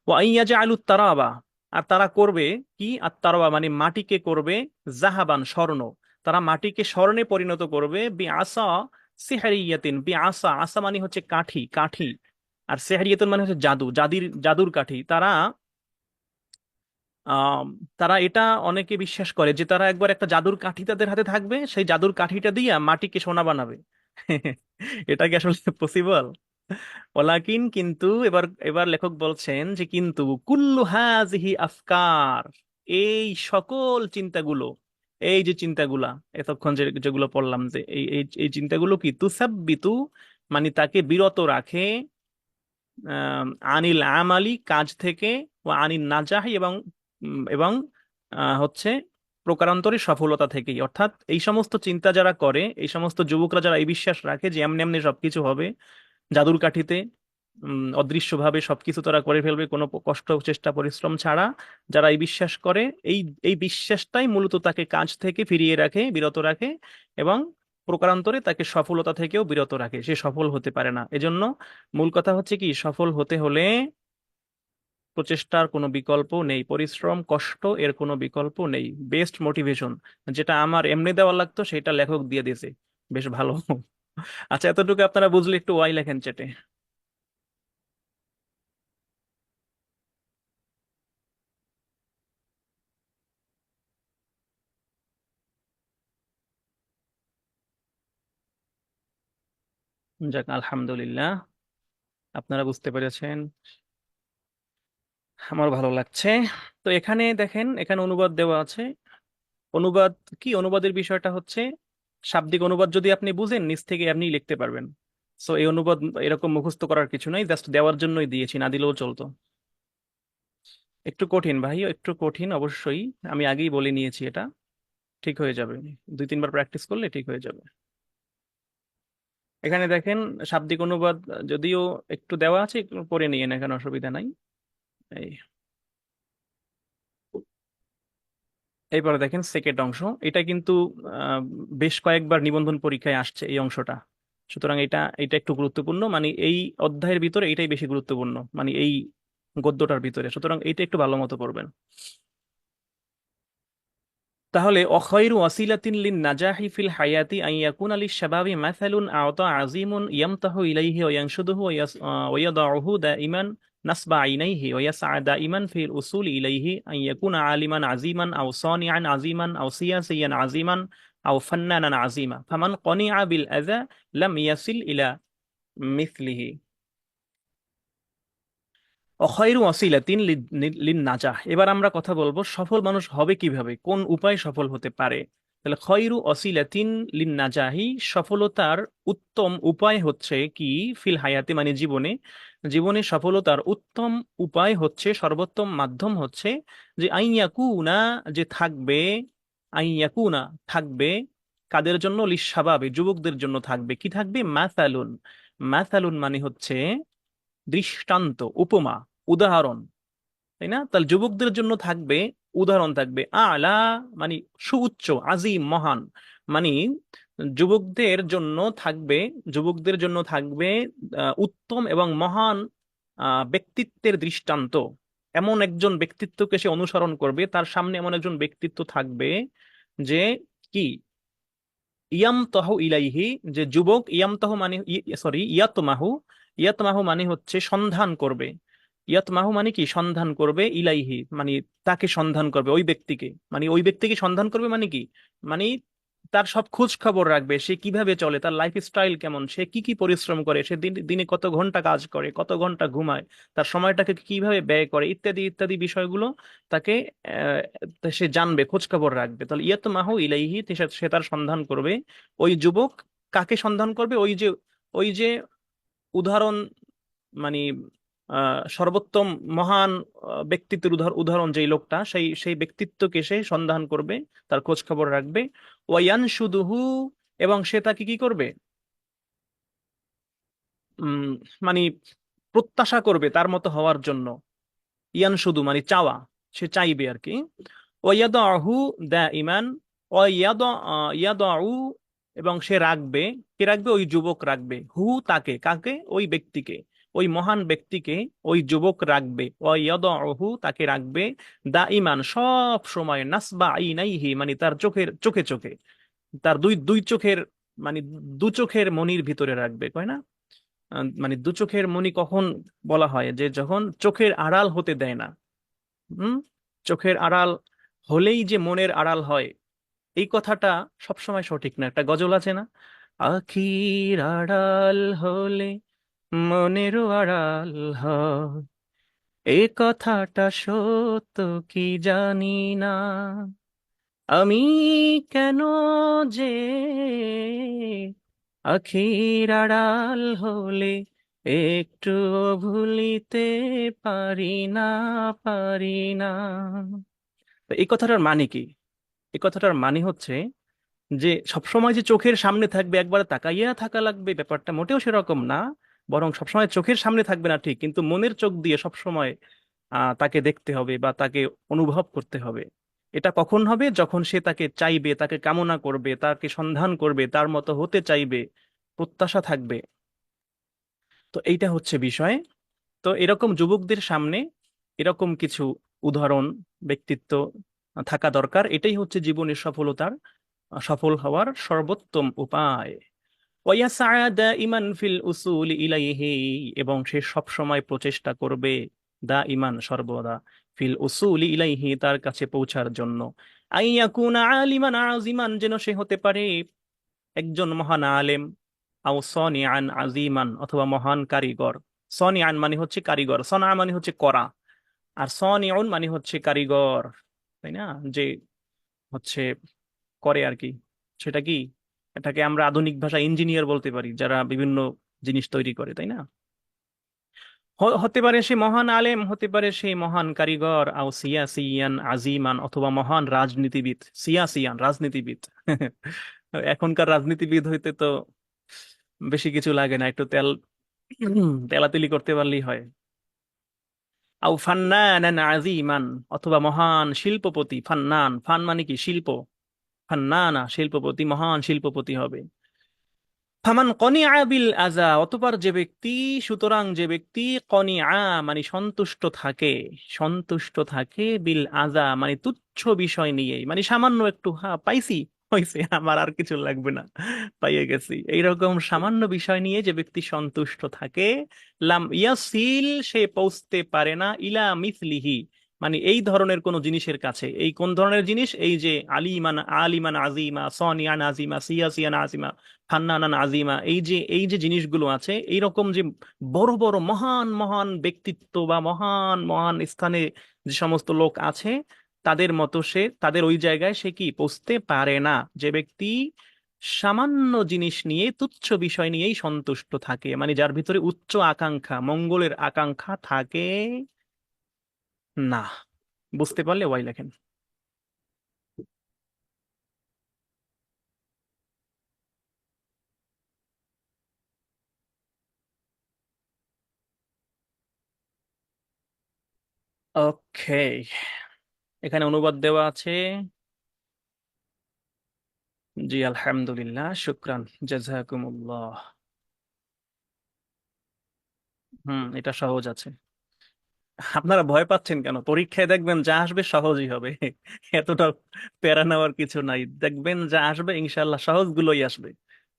ওয়া ইয়াজআলুত তারাবা, আর তারা করবে কি, আর তারাবা মানে মাটিকে করবে, জাহাবান স্বর্ণ, তারা মাটিকে স্বর্ণে পরিণত করবে, বি আসা সিহরিয়াতিন, বি আসা, আসা মানে হচ্ছে কাঠি, কাঠি, আর সেহরিয়াতুন মানে হচ্ছে জাদু, জাদুর কাঠি। তারা আম, তারা এটা অনেকে বিশ্বাস করে যে তারা একবার একটা জাদুর কাঠি তাদের হাতে থাকবে, সেই জাদুর কাঠিটা দিয়ে মাটিকে সোনা বানাবে। এটা কি আসলে পসিবল? ওলাকিন, কিন্তু এবার এবার লেখক বলছেন যে কিন্তু কুল্লু হাজিহি আফকার, এই সকল চিন্তাগুলো, এই যে চিন্তাগুলা এতক্ষণ যেগুলো পড়লাম, যে এই চিন্তাগুলো কি, তুসাব্বিতু মানে তাকে বিরত রাখে, আনিল আমালি কাজ থেকে, ও আনিল নাজাহি এবং হচ্ছে প্রকারান্তরে সফলতা থেকেই। অর্থাৎ এই সমস্ত চিন্তা যারা করে, এই সমস্ত যুবকরা যারা এই বিশ্বাস রাখে যে এমনি এমনি সবকিছু হবে, জাদুর কাঠিতে অদৃশ্যভাবে সবকিছু তারা করে ফেলবে কোনো কষ্ট চেষ্টা পরিশ্রম ছাড়া, যারা এই বিশ্বাস করে, এই এই বিশ্বাসটাই মূলত তাকে কাজ থেকে ফিরিয়ে রাখে, বিরত রাখে, এবং প্রকারান্তরে তাকে সফলতা থেকেও বিরত রাখে, সে সফল হতে পারে না। এজন্য মূল কথা হচ্ছে কি, সফল হতে হলে প্রচেষ্টার কোনো বিকল্প নেই, পরিশ্রম কষ্ট এর কোনো বিকল্প নেই। বেস্ট মোটিভেশন, যেটা আমার এমনি দেওয়া লাগতো সেটা লেখক দিয়ে দিয়েছে, বেশ ভালো। আচ্ছা, এতটুকু আপনারা বুঝলে একটু ওয়াই লেখেন চেটে। যাক, আলহামদুলিল্লাহ, আপনারা বুঝতে পেরেছেন, আমার ভালো লাগছে। তো এখানে দেখেন, এখানে অনুবাদ দেওয়া আছে। অনুবাদ কি? অনুবাদের বিষয়টা হচ্ছে শাব্দিক অনুবাদ যদি আপনি বুঝেন নিজ থেকে আপনি লিখতে পারবেন। সো এই অনুবাদ এরকম মুখস্থ করার কিছু নাই, জাস্ট দেওয়ার জন্যই দিয়েছি, না দিলেও চলতো। একটু কঠিন ভাই, একটু কঠিন অবশ্যই। আমি আগেই বলে নিয়েছি এটা। ঠিক হয়ে যাবে, 2-3 বার প্র্যাকটিস করলে ঠিক হয়ে যাবে। এখানে দেখেন, শাব্দিক অনুবাদ যদিও একটু দেওয়া আছে, একটু পড়ে নিয়ে এখানে অসুবিধা নাই। এই এইবার দেখেন সেকেন্ড অংশ। এটা কিন্তু আহ, বেশ কয়েকবার নিবন্ধন পরীক্ষায় আসছে এই অংশটা। সুতরাং এটা এটা একটু গুরুত্বপূর্ণ, মানে এই অধ্যায়ের ভিতরে এটাই বেশি গুরুত্বপূর্ণ, মানে এই গদ্যটার ভিতরে। সুতরাং এইটা একটু ভালো মতো পড়বেন। তাহলে অখয়রু ওয়াসিলাতিন লিন নাজাহি ফিল হায়াতি আন ইয়াকুনা লিশ শাবাবি মাসালুন আতা আজিমুন ইয়ামতাহু ইলাইহি ওয়া ইয়ানশুদুহু ওয়া ইয়াদাউহু দাইমান নাসবা আইনাইহি ওয়া ইয়াসআ দাইমান ফিল উসুল ইলাইহি আন ইয়াকুনা আলিমান আজিমান আও সানিআন আজিমান আও সিয়াসিয়ান আজিমান আও ফান্নানান আজিমা ফামান ক্বানিআ বিল আযা লাম ইয়াসিল ইলা মিথলিহি। অখয়রু ওয়াসিলাতিন লিন নাজাহ। এবার আমরা কথা বলবো সফল মানুষ হবে কিভাবে, কোন উপায় সফল হতে পারে। তাহলে খয়রু ওয়াসিলাতিন লিন নাজাহি, সফলতার উত্তম উপায় হচ্ছে কি, ফিল হায়াতে মানে জীবনে, জীবনে সফলতার উত্তম উপায় হচ্ছে, সর্বোত্তম মাধ্যম হচ্ছে যে আইয়াকুনা, যে থাকবে, আইয়াকুনা থাকবে, কাদের জন্য? লিস্বাবাবে, যুবকদের জন্য থাকবে। কি থাকবে? মাসালুন। মাসালুন মানে হচ্ছে দৃষ্টান্ত, উপমা, উদাহরণ, তাই না? তাহলে যুবকদের জন্য থাকবে উদাহরণ, থাকবে আলা মানে সুউচ্চ, আজিম, মহান, মানে যুবকদের জন্য থাকবে, যুবকদের জন্য থাকবে উত্তম এবং মহান ব্যক্তিত্বের দৃষ্টান্ত। এমন একজন ব্যক্তিত্বকে সে অনুসরণ করবে, তার সামনে এমন একজন ব্যক্তিত্ব থাকবে যে কি, ইয়ামতাহু ইলাইহি, যে যুবক, ইয়ামতাহু মানে সরি ইয়াতমাহু, ইয়াতমাহু মানে হচ্ছে সন্ধান করবে। ইয়াতমাহু মানে কি? সন্ধান করবে, ইলাইহি মানে তাকে সন্ধান করবে, ওই ব্যক্তিকে, মানে ওই ব্যক্তিকে সন্ধান করবে মানে কি, মানে তার সব খোঁজ খবর রাখবে, সে কিভাবে চলে, তার লাইফ স্টাইল কেমন, সে কি কি পরিশ্রম করে, সে দিনে কত ঘন্টা কাজ করে, কত ঘন্টা ঘুমায়, তার সময়টাকে কিভাবে ব্যয় করে, ইত্যাদি ইত্যাদি বিষয়গুলো তাকে সে জানবে, খোঁজ খবর রাখবে। তাহলে ইয়াতমাহু ইলাইহি, সে তার সন্ধান করবে। ওই যুবক কাকে সন্ধান করবে? ওই যে উদাহরণ, মানে সর্বোত্তম মহান ব্যক্তিত্বের উদাহরণ যেই লোকটা, সেই সেই ব্যক্তিত্বকে সে সন্ধান করবে, তার খোঁজ খবর রাখবে। ওয়ায়ান শুধুহু, এবং সে তাকে কি করবে? উম মানে প্রত্যাশা করবে তার মতো হওয়ার জন্য। ইয়ান শুধু মানে চাওয়া, সে চাইবে আর কি। ওয়াদাহু দা ইমান, ইয়াদাউ, এবং সে রাখবে। কে রাখবে? ওই যুবক রাখবে, হু তাকে, কাকে? ওই ব্যক্তিকে, ওই মহান ব্যক্তিকে ওই যুবক রাখবে। ওয়াদাহু তাকে রাখবে, দা ইমান সব সময়, নাসবা আইনাইহি মানে তার চোখের চোখে চোখে, তার দুই দুই চোখের, মানে দু চোখের মনির ভিতরে রাখবে, কয় না? মানে দু চোখের মনি কখন বলা হয়? যে যখন চোখের আড়াল হতে দেয় না। হুম। চোখের আড়াল হলেই যে মনের আড়াল হয়, এই কথাটা সবসময় সঠিক না। একটা গজল আছে না, আখির আড়াল হলে মনেরও আড়াল হয়, এ কথাটা সত্য কি জানি না, আমি কেন যে আখির আড়াল হলে একটু ভুলিতে পারি না, পারি না। তো এই কথাটার মানে কি? এই কথাটার মানে হচ্ছে যে সবসময় যে চোখের সামনে থাকবে, একবার তাকাইয়া থাকা লাগবে, ব্যাপারটা মোটেও সেরকম না। বরং সবসময় চোখের সামনে থাকবে না ঠিক, কিন্তু মনের চোখ দিয়ে সবসময় তাকে দেখতে হবে বা তাকে অনুভব করতে হবে। এটা কখন হবে? যখন সে তাকে চাইবে, তাকে কামনা করবে, তাকে সন্ধান করবে, তার মতো হতে চাইবে, প্রত্যাশা থাকবে। তো এইটা হচ্ছে বিষয়। তো এরকম যুবকদের সামনে এরকম কিছু উদাহরণ, ব্যক্তিত্ব থাকা দরকার। এটাই হচ্ছে জীবনের সফলতার, সফল হওয়ার সর্বোত্তম উপায়। ওয়াইয়াসআ দাইমান ফিল উসুলি ইলাইহি, এবং সে সব সময় প্রচেষ্টা করবে, ইমান সর্বদা, ফিল উসুলি ইলাইহি তার কাছে পৌঁছার জন্য, আইয়াকুনা আলিমান আজিমান যেন সে হতে পারে একজন মহান আলেম, আও সনিআন আজিমান অথবা মহান কারিগর। সনিআন মানে হচ্ছে কারিগর, সনা মানে হচ্ছে করা, আর সনিউন মানে হচ্ছে কারিগর, তাই না? যে হচ্ছে করে আর কি, সেটা কি, এটাকে আমরা আধুনিক ভাষা ইঞ্জিনিয়ার বলতে পারি, যারা বিভিন্ন জিনিস তৈরি করে, তাই না? হতে পারে সে মহান আলেম, হতে পারে সে মহান কারিগর, আও সিয়াসিয়ান আজিমান অথবা মহান রাজনীতিবিদ। সিয়াসিয়ান রাজনীতিবিদ। এখনকার রাজনীতিবিদ হইতে তো বেশি কিছু লাগে না, একটু তেল তেলাতুলি করতে পারলেই হয়। আও ফান্নানান আজিমান, অথবা মহান শিল্পপতি। ফান্নান, ফান মানে কি শিল্প, ফান্নানা শিল্পপতি, মহান শিল্পপতি হবে। ফামান কনিআ বিল আযা, অতঃপর যে ব্যক্তি, সুতরাং যে ব্যক্তি কনিআ মানে সন্তুষ্ট থাকে, সন্তুষ্ট থাকে, বিল আযা মানে তুচ্ছ বিষয় নিয়ে, মানে সামান্য একটু, হ্যাঁ পাইছি, হইছে, আমার আর কিছু লাগবে না, পাইয়ে গেছি, এইরকম সামান্য বিষয় নিয়ে যে ব্যক্তি সন্তুষ্ট থাকে, লাম ইয়াসিল সে পৌঁছতে পারে না, ইলা মিসলিহি মানে এই ধরনের কোন জিনিসের কাছে। এই কোন ধরনের জিনিস? এই যে আলিমান, আলিমান আজিমা, সনিয়ান আজিমা, সিয়াসিয়ান আজিমা, হান্নানান আজিমা, এই যে জিনিসগুলো আছে, এইরকম যে বড় বড় মহান মহান ব্যক্তিত্ব বা মহান মহান স্থানে যে সমস্ত লোক আছে, তাদের মতো সে, তাদের ওই জায়গায় সে কি পৌঁছতে পারে না। যে ব্যক্তি সামান্য জিনিস নিয়ে, তুচ্ছ বিষয় নিয়েই সন্তুষ্ট থাকে, মানে যার ভিতরে উচ্চ আকাঙ্ক্ষা, মঙ্গলের আকাঙ্ক্ষা থাকে না। বুঝতে পারলে ওয়াই লেখেন। ওকে, এখানে অনুবাদ দেওয়া আছে। জি আলহামদুলিল্লাহ, শুক্রান, জাযাকুমুল্লাহ। এটা সহজ আছে। আপনারা ভয় পাচ্ছেন কেন? পরীক্ষায় দেখবেন যা আসবে সহজই হবে। এতটা প্যারা নেওয়ার কিছু নাই, দেখবেন যা আসবে ইনশাল্লাহ সহজগুলোই আসবে।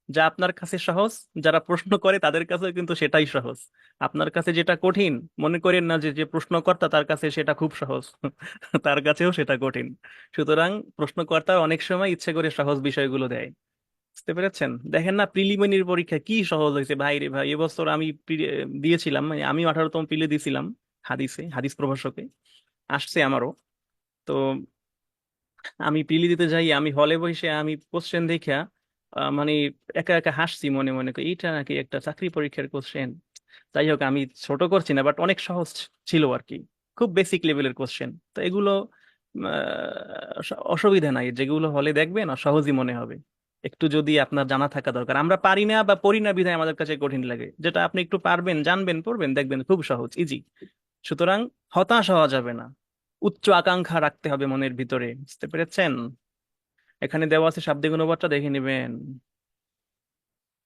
যা আপনার কাছে সহজ, যারা প্রশ্ন করে তাদের কাছে কিন্তু সেটাই সহজ। আপনার কাছে যেটা কঠিন, মনে করেন না যে যে প্রশ্নকর্তা তার কাছে সেটা খুব সহজ। তার কাছেও সেটা কঠিন। সুতরাং প্রশ্নকর্তা অনেক সময় ইচ্ছে করে সহজ বিষয়গুলো দেয়। বুঝতে পেরেছেন? দেখেন না, প্রিলিমিনারি পরীক্ষা কি সহজ হয়েছে ভাই রে ভাই, এবছর আমি দিয়েছিলাম, মানে আমি 18তম প্রিলি দিয়েছিলাম, হাদিস প্রভাষকে আসছে আমারও। তো আমি প্রিলি দিতে যাই, আমি হলে বসে আমি কোশ্চেন দেখা মানে একা একা হাসছি মনে মনে করি, এইটা নাকি একটা চাকরি পরীক্ষার কোশ্চেন। যাই হোক, আমি ছোট করছি না, বাট অনেক সহজ ছিল আর কি, খুব বেসিক লেভেলের কোশ্চেন। তো এগুলো অসুবিধা নাই, যেগুলো হলে দেখবেন না সহজই মনে হবে। একটু যদি আপনার জানা থাকা দরকার, আমরা পারি না বা পড়ি না বিধায় আমাদের কাছে কঠিন লাগে, যেটা আপনি একটু পারবেন, জানবেন, পড়বেন, দেখবেন খুব সহজ, ইজি। সুতরাং হতাশ হওয়া যাবে না, উচ্চ আকাঙ্ক্ষা রাখতে হবে মনের ভিতরে। বুঝতে পেরেছেন? এখানে দেওয়া আছে, শাব্দিক অনুবাদটা দেখে নেবেন।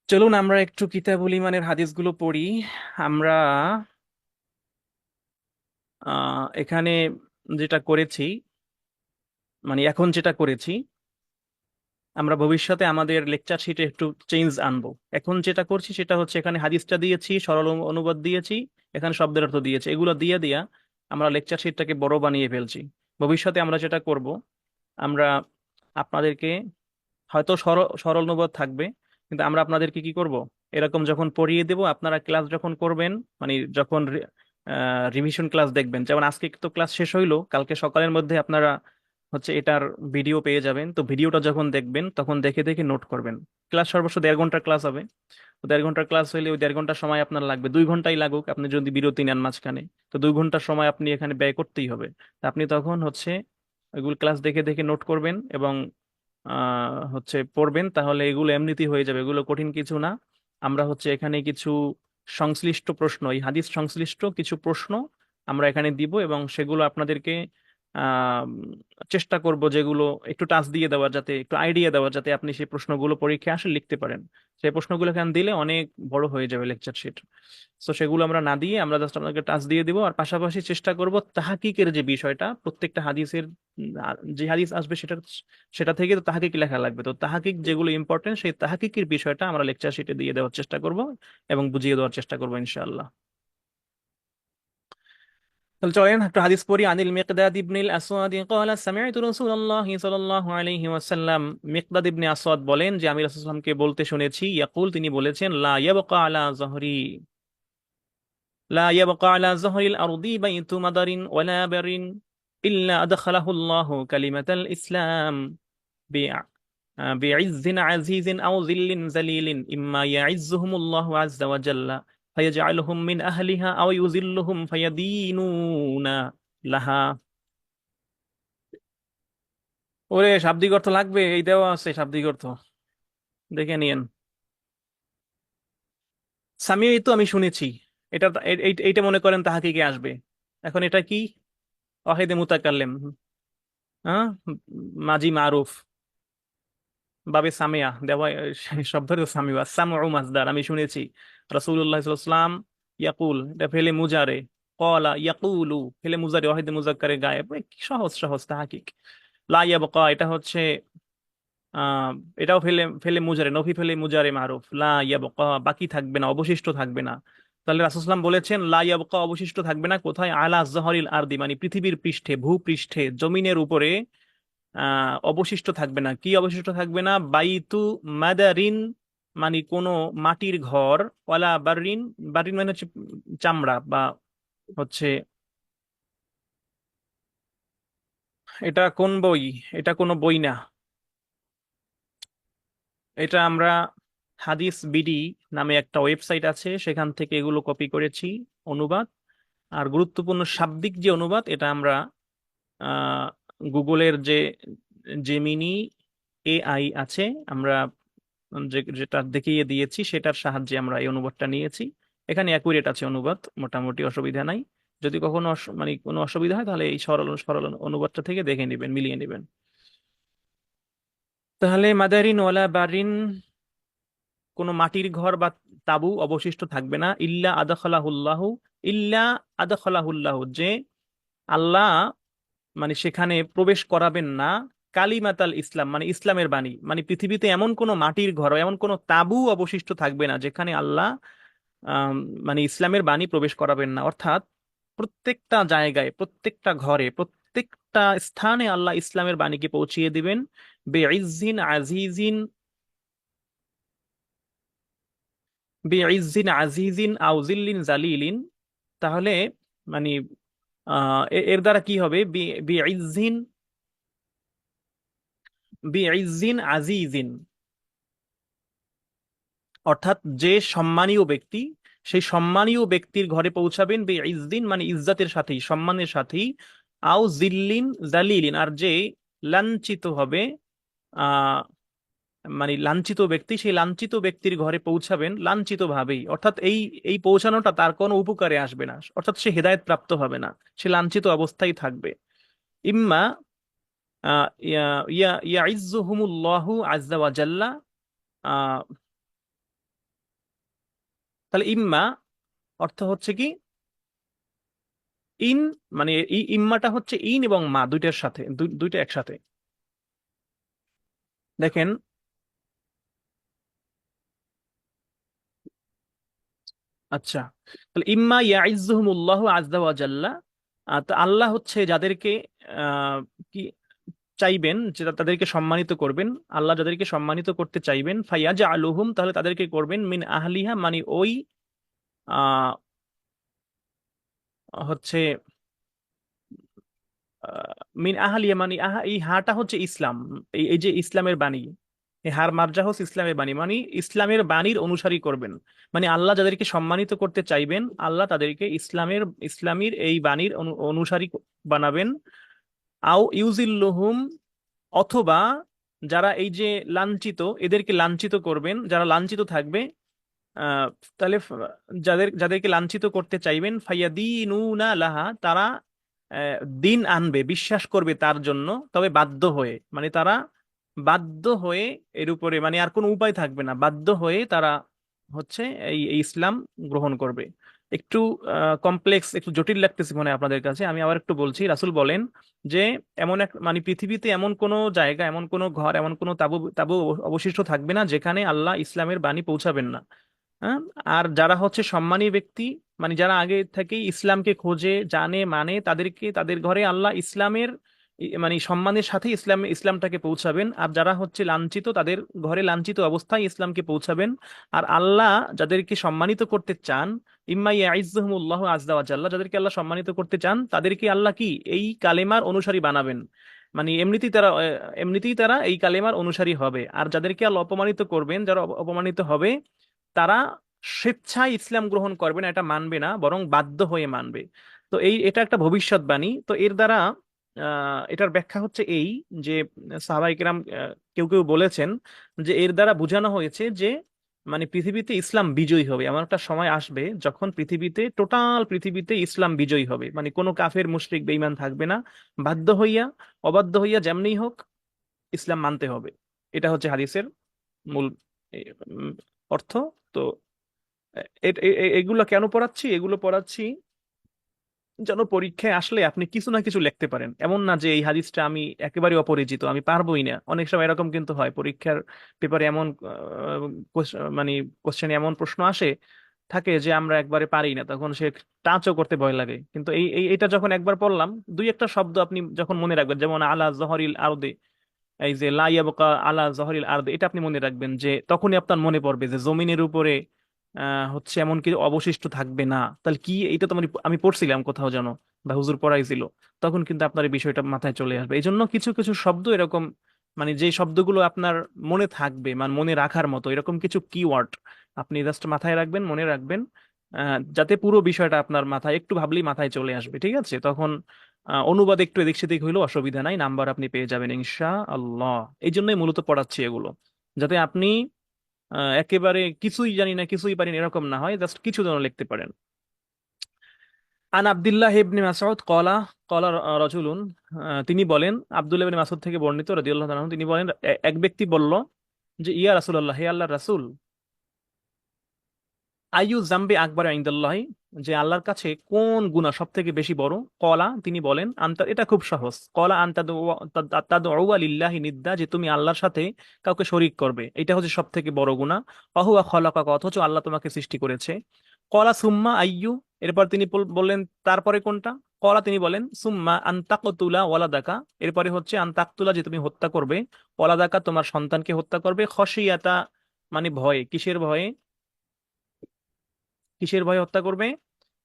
চলুন আমরা একটু কিতাবুল ইমানের হাদিসগুলো পড়ি। আমরা এখানে যেটা করেছি, মানে এখন যেটা করেছি, আমরা ভবিষ্যতে আমাদের লেকচার শিটে একটু চেঞ্জ আনবো। এখন যেটা করছি সেটা হচ্ছে, এখানে হাদিসটা দিয়েছি, সরল অনুবাদ দিয়েছি, এখানে শব্দের অর্থ দিয়েছি, এগুলো দিয়ে দিয়া আমরা লেকচার শিটটাকে বড় বানিয়ে ফেলছি। ভবিষ্যতে আমরা যেটা করব, আমরা আপনাদেরকে, হয়তো সরল সরল অনুবাদ থাকবে, কিন্তু আমরা আপনাদেরকে কি করব, এরকম যখন পড়িয়ে দেব, আপনারা ক্লাস যখন করবেন, মানে যখন রিভিশন ক্লাস দেখবেন, যেমন আজকে তো ক্লাস শেষ হইলো, কালকে সকালের মধ্যে আপনারা হচ্ছে এটার ভিডিও পেয়ে যাবেন। তো ভিডিওটা যখন দেখবেন তখন দেখে দেখে নোট করবেন। ক্লাস সর্বোচ্চ 1.5 ঘন্টার ক্লাস হবে। তো 1.5 ঘন্টার ক্লাস হইলে ওই 1.5 ঘন্টা সময় আপনার লাগবে, 2 ঘন্টাই লাগুক, আপনি যদি বিরতি নেন মাঝখানে, তো 2 ঘন্টার সময় আপনি এখানে ব্যয় করতেই হবে। তা আপনি তখন হচ্ছে ওইগুলো ক্লাস দেখে দেখে নোট করবেন এবং হচ্ছে পড়বেন, তাহলে এগুলো এমনিতেই হয়ে যাবে, এগুলো কঠিন কিছু না। আমরা হচ্ছে এখানে কিছু সংশ্লিষ্ট প্রশ্ন, এই হাদিস সংশ্লিষ্ট কিছু প্রশ্ন আমরা এখানে দিব, এবং সেগুলো আপনাদেরকে আহ চেষ্টা করব যেগুলো একটু টাচ দিয়ে দেওয়ার, যাতে একটু আইডিয়া দেওয়ার, যাতে আপনি সেই প্রশ্নগুলো পরীক্ষায় আসলে লিখতে পারেন। সেই প্রশ্নগুলো এখানে দিলে অনেক বড় হয়ে যাবে লেকচার শিট। তো সেগুলো আমরা না দিয়ে আমরা জাস্ট আপনাকে টাচ দিয়ে দিব। আর পাশাপাশি চেষ্টা করব তাহাকিকের যে বিষয়টা, প্রত্যেকটা হাদিসের যে হাদিস আসবে সেটা সেটা থেকে তো তাহাকিক লেখা লাগবে। তো তাহাকিক যেগুলো ইম্পর্টেন্ট, সেই তাহাকিকের বিষয়টা আমরা লেকচার শিটে দিয়ে দেওয়ার চেষ্টা করব এবং বুঝিয়ে দেওয়ার চেষ্টা করবো ইনশাআল্লাহ। তাহলে চলেন একটা হাদিস পড়ি। আনিল মিকদাদ ইবনিল আসওয়াদ ক্বালা সামি'তু রাসূলুল্লাহ সাল্লাল্লাহু আলাইহি ওয়াসাল্লাম, মিকদাদ ইবনে আসওয়াদ বলেন যে আমি রাসূলুল্লাহ সাল্লাল্লাহু আলাইহি ওয়াসাল্লামকে বলতে শুনেছি, ইয়াকুল, তিনি বলেছেন, লা ইয়াবকা আলা যহরি, লা ইয়াবকা আলা যহরিল আরদি বাইতু মাদারিন ওয়ালা বারিন ইল্লা আদখালাহু আল্লাহু কালিমাতাল ইসলাম বিইজ্জিন আজিজিন আও যিল্লিন যালিলিন ইম্মা ইয়াইজ্জুহুমুল্লাহু আযজা ওয়া জাল্লা ফায়াজআলুহুম মিন আহলিহা আও ইউযিল্লুহুম ফায়াদীনুনা লাহা। ওরে, শাব্দিক অর্থ লাগবে? এই দেওয়া আছে শাব্দিক অর্থ, দেখে নিয়েন। সামি, এই তো আমি শুনেছি। এটা এইটা মনে করেন তাহাকে কি আসবে। এখন এটা কি? ওয়াহিদে মুতাকাল্লিম। হ্যাঁ, মাজি মারুফ, বাবে সামিয়া দেওয়া, শব্দ সামিয়া সামউ মাসদার, আমি শুনেছি। রাসূলুল্লাহ সাল্লাল্লাহু আলাইহি ওয়াসাল্লাম ইয়াকুল, এটা ফেলে মুজারে, ক্বালা ইয়াকুলু ফেলে মুজারে ওয়াহিদে মুজাক্কারে গায়েব। কি সহজ সহজ তাহাকিক। লা ইয়াবকা, এটা হচ্ছে আহ এটাও ফেলে ফেলে মুজারে, নফি ফেলে মুজারে মারুফ। লা ইয়াবকা, বাকি থাকবে না, অবশিষ্ট থাকবে না। তাহলে রাসূল সাল্লাল্লাহু আলাইহি ওয়াসাল্লাম বলেছেন লা ইয়াবকা, অবশিষ্ট থাকবে না কোথায়? আলা জহরিল আরদি, মানে পৃথিবীর পৃষ্ঠে, ভূপৃষ্ঠে, জমিনের উপরে অবশিষ্ট থাকবে না। কি অবশিষ্ট থাকবে না? বাইতু মাদারিন, মানে কোনো মাটির ঘর, ওয়ালা বারিন, বারিন মানে হচ্ছে চামড়া বা হচ্ছে, এটা কোন বই? এটা কোনো বই না। এটা আমরা হাদিস বিডি নামে একটা ওয়েবসাইট আছে, সেখান থেকে এগুলো কপি করেছি, অনুবাদ। আর গুরুত্বপূর্ণ শাব্দিক যে অনুবাদ, এটা আমরা আহ গুগলের যে জেমিনি এআই আছে, আমরা যেটা দেখিয়ে দিয়েছি সেটার সাহায্যে আমরা এই অনুবাদটা নিয়েছি। এখানে অ্যাকুরেট আছে অনুবাদ, মোটামুটি অসুবিধা নাই। যদি কখনো মানে কোনো অসুবিধা হয়, তাহলে এই সরল সরল অনুবাদটা থেকে দেখে নেবেন, মিলিয়ে নেবেন। তাহলে মাদারিন ওয়ালা বারিন, কোনো মাটির ঘর বা তাবু অবশিষ্ট থাকবে না, ইল্লা আদখালাহুল্লাহু, ইল্লা আদখালাহুল্লাহু, যে আল্লাহ মানে সেখানে প্রবেশ করাবেন না, কালিমাতাল ইসলাম, মানে ইসলামের বাণী, মানে পৃথিবীতে এমন কোনো মাটির ঘর, এমন কোনো তাবু অবশিষ্ট থাকবে না যেখানে আল্লাহ আম, মানে ইসলামের বাণী প্রবেশ করাবেন না। অর্থাৎ প্রত্যেকটা জায়গায়, প্রত্যেকটা ঘরে, প্রত্যেকটা স্থানে আল্লাহ ইসলামের বাণীকে পৌঁছিয়ে দিবেন। বেইজ্জিন আজিজিন, বেইজ্জিন আজিজিন আও জিল্লিন জালিলিন। তাহলে মানে এর দ্বারা কি হবে? বেইজ্জিন, বেইজ্জিন আজিজিন, অর্থাৎ যে সম্মানীয় ব্যক্তি, সেই সম্মানীয় ব্যক্তির ঘরে পৌঁছাবেন। বে ইজ্জিন মানে ইজ্জাতের সাথেই, সম্মানের সাথেই। আও জিল্লিন জালিলিন, আর যে লাঞ্ছিত হবে, আহ মানে লাঞ্ছিত ব্যক্তি, সেই লাঞ্ছিত ব্যক্তির ঘরে পৌঁছাবেন লাঞ্ছিত ভাবেই। অর্থাৎ এই এই পৌঁছানোটা তার কোনো উপকারে আসবে না, অর্থাৎ সে হেদায়েত প্রাপ্ত হবে না, সে লাঞ্ছিত অবস্থায় থাকবে। ইম্মা ইয়া ইয়া ইয়াইজ্জুহুমুল্লাহু আযজা ওয়া জাল্লা। আহ, তাহলে ইম্মা অর্থ হচ্ছে কি? ইন, মানে ইম্মাটা হচ্ছে ইন এবং মা, দুইটার সাথে, দুইটা একসাথে। দেখেন, আচ্ছা, তাহলে ইম্মা ইয়াইজ্জুহুমুল্লাহু আযজা ওয়া জাল্লা, তো আল্লাহ হচ্ছে যাদেরকে আহ, কি চাইবেন, যে তাদেরকে সম্মানিত করবেন, আল্লাহ যাদেরকে সম্মানিত করতে চাইবেন, ফাইয়াজা আলুহুম, তাহলে তাদেরকে করবেন মিন আহলিহা, মানে ওই আহ, হচ্ছে মিন আহলিয়া, মানে এই হাটা হচ্ছে ইসলাম, এই যে ইসলামের বাণী, এই হার মার্জা হচ্ছে ইসলামের বাণী, মানে ইসলামের বাণীর অনুসারী করবেন। মানে আল্লাহ যাদেরকে সম্মানিত করতে চাইবেন, আল্লাহ তাদেরকে ইসলামের এই বাণীর অনুসারী বানাবেন। আও ইউজিল্লুহুম, অথবা যারা এই যে লাঞ্ছিত, এদেরকে লাঞ্ছিত করবেন, যারা লাঞ্ছিত থাকবে। আহ তাহলে যাদেরকে লাঞ্ছিত করতে চাইবেন, ফাইয়াদিনুনা লাহা, তারা দিন আনবে, বিশ্বাস করবে তার জন্য, তবে বাধ্য হয়ে, মানে তারা বাধ্য হয়ে এর উপরে, মানে আর কোনো উপায় থাকবে না, বাধ্য হয়ে তারা হচ্ছে এই ইসলাম গ্রহণ করবে। একটু কমপ্লেক্স, একটু জটিল লাগতেছে মনে হয় আপনাদের কাছে, আমি আবার একটু বলছি। রাসূল বলেন যে এমন এক, মানে পৃথিবীতে এমন কোনো জায়গা, এমন কোনো ঘর, এমন কোনো তাবু তাবু অবশিষ্ট থাকবে না যেখানে আল্লাহ ইসলামের বাণী পৌঁছাবেন না। হ্যাঁ? আর যারা হচ্ছে সম্মানী ব্যক্তি, মানে যারা আগে থেকেই ইসলামকে খোঁজে, জানে, মানে, তাদেরকে, তাদের ঘরে আল্লাহ ইসলামের মানে সম্মানের সাথে ইসলামটাকে পৌঁছাবেন। আর যারা হচ্ছে লাঞ্ছিত, তাদের ঘরে লাঞ্ছিত অবস্থায় ইসলামকে পৌঁছাবেন। আর আল্লাহ যাদেরকে সম্মানিত করতে চান, ইম্মা ইয়াইজ্জুহুমুল্লাহু আযজা ওয়া জাল্লা, যাদেরকে আল্লাহ সম্মানিত করতে চান তাদেরকে আল্লাহ কি এই কালেমার অনুসারী বানাবেন। মানে এমনিতেই তারা এই কালেমার অনুসারী হবে। আর যাদেরকে আল্লাহ অপমানিত করবেন, যারা অপমানিত হবে, তারা স্বেচ্ছায় ইসলাম গ্রহণ করবে না, এটা মানবে না, বরং বাধ্য হয়ে মানবে। তো এটা একটা ভবিষ্যৎবাণী। তো এর দ্বারা এটার ব্যাখ্যা হচ্ছে এই যে সাহাবায়ে কেরাম কেউ কেউ বলেছেন যে এর দ্বারা বোঝানো হয়েছে যে মানে পৃথিবীতে ইসলাম বিজয়ী হবে, এমন একটা সময় আসবে যখন টোটাল পৃথিবীতে ইসলাম বিজয়ী হবে, মানে কোনো কাফের মুশরিক বেঈমান থাকবে না। বাধ্য হইয়া, অবাধ্য হইয়া, যেমনিই হোক ইসলাম মানতে হবে। এটা হচ্ছে হাদিসের মূল এ, উম, অর্থ। তো এগুলো কেন পড়াচ্ছি? এগুলো পড়াচ্ছি যেন পরীক্ষায় আসলে আপনি কিছু না কিছু লিখতে পারেন। এমন না যে এই হাদিসটা আমি একেবারে অপরিচিত, আমি পারবোই না। অনেক সময় এরকম কিন্তু হয়, পরীক্ষার পেপারে এমন মানে কোশ্চেনে এমন প্রশ্ন আসে থাকে যে আমরা একবারে পারি না, তখন সে টাচও করতে ভয় লাগে। কিন্তু এটা যখন একবার পড়লাম, দুই একটা শব্দ আপনি যখন মনে রাখবেন, যেমন আলা জহরিল আরদে, এই যে লা ইয়াবকা আলা জহরিল আরদ, এটা আপনি মনে রাখবেন, যে তখনই আপনার মনে পড়বে যে জমিনের উপরে হচ্ছে এমন কিছু অবশিষ্ট থাকবে না। তাহলে কি, এটা তো আমি পড়ছিলাম কোথাও যেন, বা হুজুর পড়াইছিল, তখন কিন্তু আপনার এই বিষয়টা মাথায় চলে আসবে। এই জন্য কিছু কিছু শব্দ এরকম, মানে যে শব্দগুলো আপনার মনে থাকবে, মানে মনে রাখার মতো, এরকম কিছু কিওয়ার্ড আপনি জাস্ট মাথায় রাখবেন, মনে রাখবেন, যাতে পুরো বিষয়টা আপনার মাথায়, একটু ভাবলেই মাথায় চলে আসবে। ঠিক আছে? তখন অনুবাদ একটু এদিক সেদিক হইলেও অসুবিধা নাই, নাম্বার আপনি পেয়ে যাবেন ইনশা আল্লাহ। এই জন্যই মূলত পড়াচ্ছি এগুলো, যাতে আপনি একেবারে কিছুই জানি না, কিছুই পারেন এরকম না হয়, জাস্ট কিছু যেন লিখতে পারেন। আন আব্দুল্লাহ ইবনে মাসউদ ক্বালা ক্বালা রাজুলুন, তিনি বলেন, আব্দুল্লাহ ইবনে মাসউদ থেকে বর্ণিত রাদিয়াল্লাহু তাআলা আনহু, তিনি বলেন এক ব্যক্তি বলল যে ইয়া রাসূলুল্লাহ, হে আল্লাহর রাসূল, আইয়ু জামবি আকবার ইনদাল্লাহি, যে আল্লাহর কাছে কোন গুনাহ সব থেকে বেশি বড়? কলা, তিনি বলেন, আনতা, এটা খুব সহজ, কলা আনতা তাদউ লিল্লাহি নিদ্দা, যে তুমি আল্লাহর সাথে কাউকে শরীক করবে, এটা হচ্ছে সব থেকে বড় গুনাহ। ওয়াহুয়া খালাকাকা, অথচ আল্লাহ তোমাকে সৃষ্টি করেছে। কলা সুম্মা আইয়ু, এরপর তিনি বললেন তারপরে কোনটা? কলা, তিনি বলেন সুম্মা আনতাকতুলা ওয়ালাদাকা, এরপরে হচ্ছে আনতাকতুলা, যে তুমি হত্যা করবে, ওয়ালাদাকা, তোমার সন্তানকে হত্যা করবে, খশিয়াতা, মানে ভয়ে, কিসের ভয়ে? কিসের ভয়ে হত্যা করবে?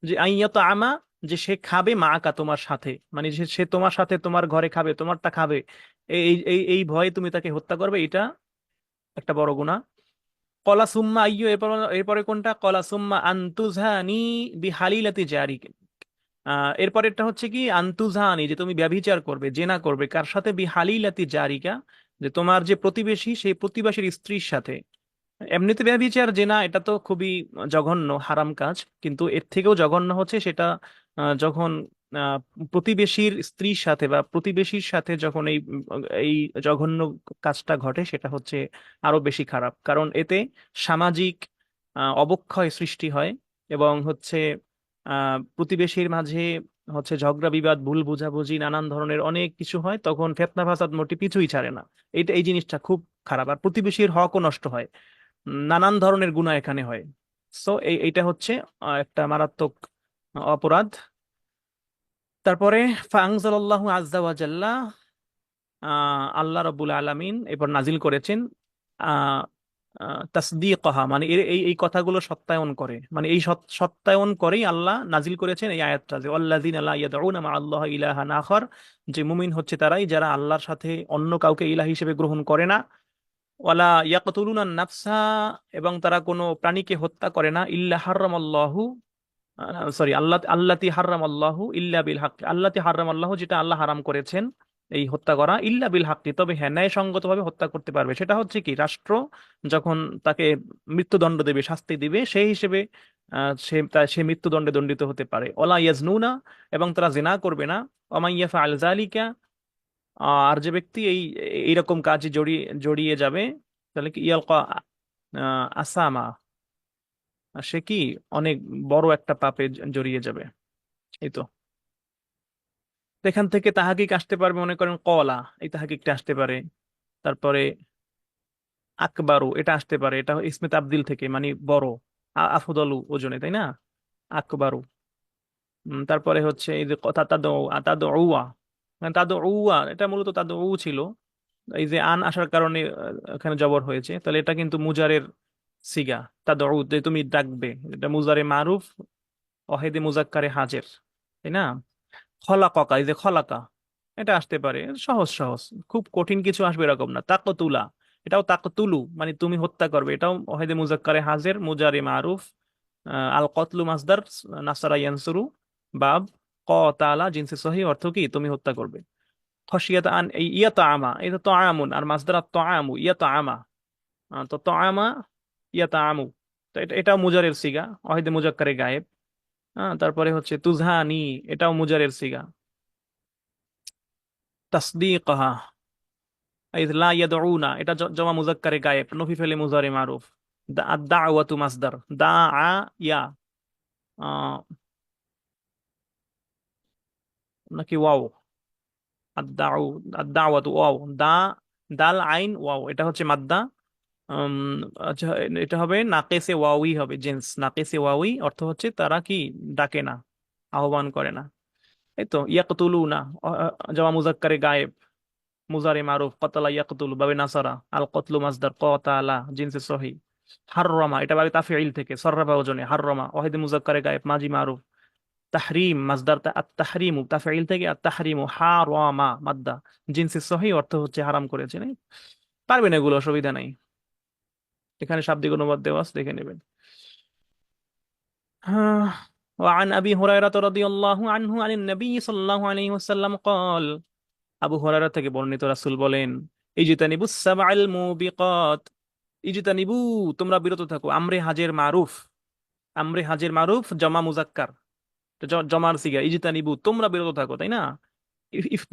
যে আইয়াত আমা, যে সে খাবে মাআকা, তোমার সাথে, মানে সে সে তোমার সাথে তোমার ঘরে খাবে, তোমারটা খাবে, এই ভয়ে তুমি তাকে হত্যা করবে, এটা একটা বড় গুনাহ। কলা সুম্মা আইয়ু, এরপরে কোনটা? কলা সুম্মা আনতুজহানি বিহালিলাতি জারিক, এরপরেরটা হচ্ছে কি? আনতুজহানি, যে তুমি ব্যভিচার করবে, জেনা করবে, কার সাথে? বিহালিলাতি জারিকা, যে তোমার যে প্রতিবেশী, সেই প্রতিবেশীর স্ত্রীর সাথে। এমনিতে ব্যভিচার, জেনা, এটা তো খুবই জঘন্য হারাম কাজ, কিন্তু এর থেকেও জঘন্য হচ্ছে সেটা যখন আহ, প্রতিবেশীর স্ত্রীর সাথে বা প্রতিবেশীর সাথে যখন এই জঘন্য কাজটা ঘটে, সেটা হচ্ছে আরো বেশি খারাপ, কারণ এতে সামাজিক অবক্ষয় সৃষ্টি হয়, এবং হচ্ছে প্রতিবেশীর মাঝে হচ্ছে ঝগড়া বিবাদ, ভুল বোঝাবুঝি, নানান ধরনের অনেক কিছু হয়, তখন ফিতনা ফাসাদ মোটে পিছুই ছাড়ে না। এই জিনিসটা খুব খারাপ, আর প্রতিবেশীর হকও নষ্ট হয়, নানান ধরনের গুনাহ এখানে হয়। সো এইটা হচ্ছে একটা মারাত্মক অপরাধ। তারপরে ফাআনজালাল্লাহু আযজা ওয়া জাল্লা, আল্লাহ রাব্বুল আলামিন এবার নাজিল করেছেন আহ তাসদীকহা, মানে এই এই কথাগুলো সত্যায়ন করে, মানে এই সত্যায়ন করেই আল্লাহ নাজিল করেছেন এই আয়াতটা, যে আল্লাযীনা লা ইয়াদউনা মা আল্লাহি ইলাহান আখার, যে মুমিন হচ্ছে তারাই যারা আল্লাহর সাথে অন্য কাউকে ইলাহ হিসেবে গ্রহণ করে না। ওয়ালা ইয়াকতুলুনা নাফসা, এবং তারা কোনো প্রাণীকে হত্যা করে না, ইল্লা হারামাল্লাহু, সরি, আল্লাতি হারামাল্লাহু ইল্লা বিল হক, আল্লাতি হারামাল্লাহু, যেটা আল্লাহ হারাম করেছেন, এই হত্যা করা, ইল্লা বিল হাক্কি, তবে হ্যাঁ ন্যায়সঙ্গতভাবে হত্যা করতে পারবে। সেটা হচ্ছে কি, রাষ্ট্র যখন তাকে মৃত্যুদণ্ড দেবে, শাস্তি দিবে, সেই হিসেবে সে মৃত্যুদণ্ডে দণ্ডিত হতে পারে। ওলা ইয়াজনুনা, এবং তারা জিনা করবে না। ওমান ইয়াফআল যালিকা, আর যে ব্যক্তি এইরকম কাজে জড়িয়ে জড়িয়ে যাবে, তাহলে কি ইয়ালকা আসামা, সে কি অনেক বড় একটা পাপে জড়িয়ে যাবে। এই তো। তো এখান থেকে তাহাকিক আসতে পারবে, মনে করেন কলা, এই তাহাকিকটা আসতে পারে। তারপরে আকবারু, এটা আসতে পারে, এটা ইসমে তাবদিল থেকে, মানে বড়, আফদলু ওজনে, তাই না? আকবারু। তারপরে হচ্ছে এই যে কথা তাদউয়া, মানে তাদউয়া, এটা মূলত তাদউ ছিল, এই যে আন আসার কারণে এখানে জবর হয়েছে, তাহলে এটা কিন্তু মুজারের সিগা। তাদউ, যে তুমি ডাকবে, এটা মুজারে মারুফ, ওয়াহিদে মুজাক্কারে হাজের, তাই না? খলাকা, এই যে খলাকা, এটা আসতে পারে। সহজ সহজ, খুব কঠিন কিছু আসবে এরকম না। তাকতুলা, এটাও তাকতুলু, মানে তুমি হত্যা করবে, এটাও ওয়াহিদে মুজাক্কারে হাজের, মুজারে মারুফ। আল কতলু মাসদার, নাসারা ইয়ানসুরু, বাব, কতালা জিনসে সহি, অর্থ কি তুমি হত্যা করবে। খসিয়াত আন, এই ইয়াত আমা, এটা তো আমুন, আর মাসদার তো আমু, ইয়াত আমা, তো আমা, ইয়াত আমু, তো এটাও মুজারের সিগা, ওয়াহিদে মুজাক্কারে গায়েব। তারপরে হচ্ছে তুজহানি, এটাও মুজারের সিগা। তাসদিকহা, এই লা ইয়াদউনা, এটা জমা মুজাক্কারে গায়েব, নফি ফেলে মুজারে মারুফ। দাওয়াতু মাসদার, দা আ ইয়া, আহ, নাকি ওয়াও, আদাউ, আদাওয়াতু ওয়াও, দাল আইন ওয়াও, এটা হচ্ছে মাদ্দা। উম, আচ্ছা, এটা হবে নাকেসে ওয়াওই, হবে জেন্স নাকেসে ওয়াওই, অর্থ হচ্ছে তারা কি ডাকে না, আহ্বান করে না। এই তো ইয়াকতুলুনা, জমা মুজাক্কারে গায়েব, মুজারে মারুফ, কতলা ইয়াকতুল বাবে নাসারা, আল কতলু মাসদার, কতালা জিনসে সহি। হাররামা, এটা বাবে তাফঈল থেকে, সররাফা ওজনে, হাররামা ওয়াহিদে মুজাক্কারে গায়েব, মাজি মারুফ। তাহরিম মাসদার, আত তাহরিমু তাফঈল থেকে, আত তাহরিমু হারামা মাদ্দা, জিনসে সহি, অর্থ হচ্ছে হারাম করেছেন। পারবেন এগুলো, অসুবিধা নাই। এখানে শাব্দিক অনুবাদ দেওয়া আছে, দেখে নেবেন। হ্যাঁ। وعن أبي هريرة رضي الله عنه عن النبي صلى الله عليه وسلم قال, আবু হুরায়রা থেকে বর্ণিত, রাসূল বলেন, ইজতানিবুস সাবআল মুবিকাত, ইজতানিবু, তোমরা বিরত থাকো, আমরে হাজের মারুফ, আমরে হাজের মারুফ জমা মুজাক্কার, তো জমার সিগা, ইজতানিবু তোমরা বিরত থাকো, তাই না?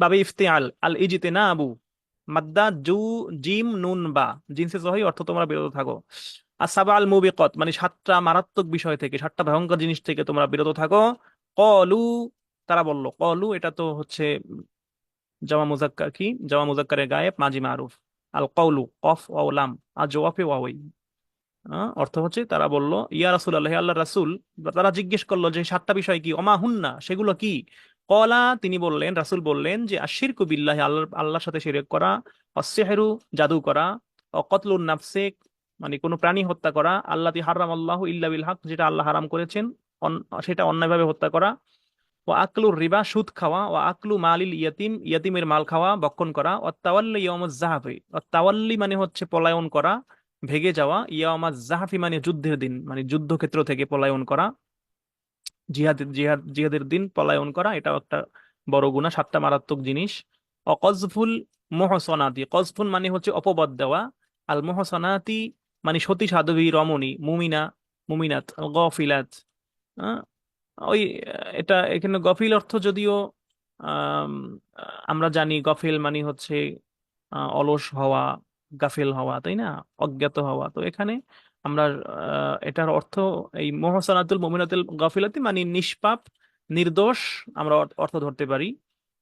বাবে ইফতিআল, আল ইজতিনাবু, মাদ্দা জু, জিম নুন বা, জিনসে সহি, অর্থ তোমরা বিরত থাকো। আর সাবা আল মুবিকাত, মানে সাতটা মারাত্মক বিষয় থেকে, সাতটা ভয়ঙ্কর জিনিস থেকে তোমরা বিরত থাকো। কলু, তারা বলল, কলু, এটা তো হচ্ছে জামা মুজাক্কার, কি জামা মুজাক্কারের গায়েব, মাজি মারুফ। আল কওলু, কফ ওয়াও লাম, আর জওয়াফে ওয়াওই। অর্থ হচ্ছে তারা বলল, ইয়া রাসূলুল্লাহ, আল্লাহ রাসূল, তারা জিজ্ঞেস করলো যে সাতটা বিষয় কি, ওমা হুন্না, সেগুলো কি? কলা, তিনি বললেন, রাসূল বললেন যে আশিরকু বিল্লাহি, আল্লাহর সাথে শিরক করা, অসসিহরু, জাদু করা, অকতলুন নাফসে, মানে কোনো প্রাণী হত্যা করা, আল্লাতি হারামাল্লাহু ইল্লা বিল হক, যেটা আল্লাহ হারাম করেছেন, সেটা অন্যায়ভাবে হত্যা করা। ও আকলু রিবা, সুদ খাওয়া। ও আকলু মালিল ইয়াতিম, ইয়াতিমের মাল খাওয়া, ভক্ষণ করা। ও তাওয়াল্লি ইয়াউমুজ জাহাফি, ও তাওয়াল্লি মানে হচ্ছে পলায়ন করা, ভেগে যাওয়া। ইয়াউমাজ জাহাফি মানে যুদ্ধের দিন, মানে যুদ্ধক্ষেত্র থেকে পলায়ন করা, জিহাদের দিন পলায়ন করা, এটাও একটা বড় গুনাহ, সাতটা মারাত্মক জিনিস। অকজফুল মোহসনাতি, কজফুল মানে হচ্ছে অপবাদ দেওয়া, আল মোহসনাতি মানে সতী সাধ্বী রমণী, মুমিনা, মুমিনাত, গফিলাত। আহ, ওই এটা এখানে গফিল অর্থ যদিও আম, আমরা জানি, গফিল মানে হচ্ছে অলস হওয়া, গাফিল হওয়া, তাই না? অজ্ঞাত হওয়া। তো এখানে আমরা এটার অর্থ, এই মোহসানাতুল মুমিনাতুল গাফিলাতি মানে নিষ্পাপ, নির্দোষ, আমরা অর্থ ধরতে পারি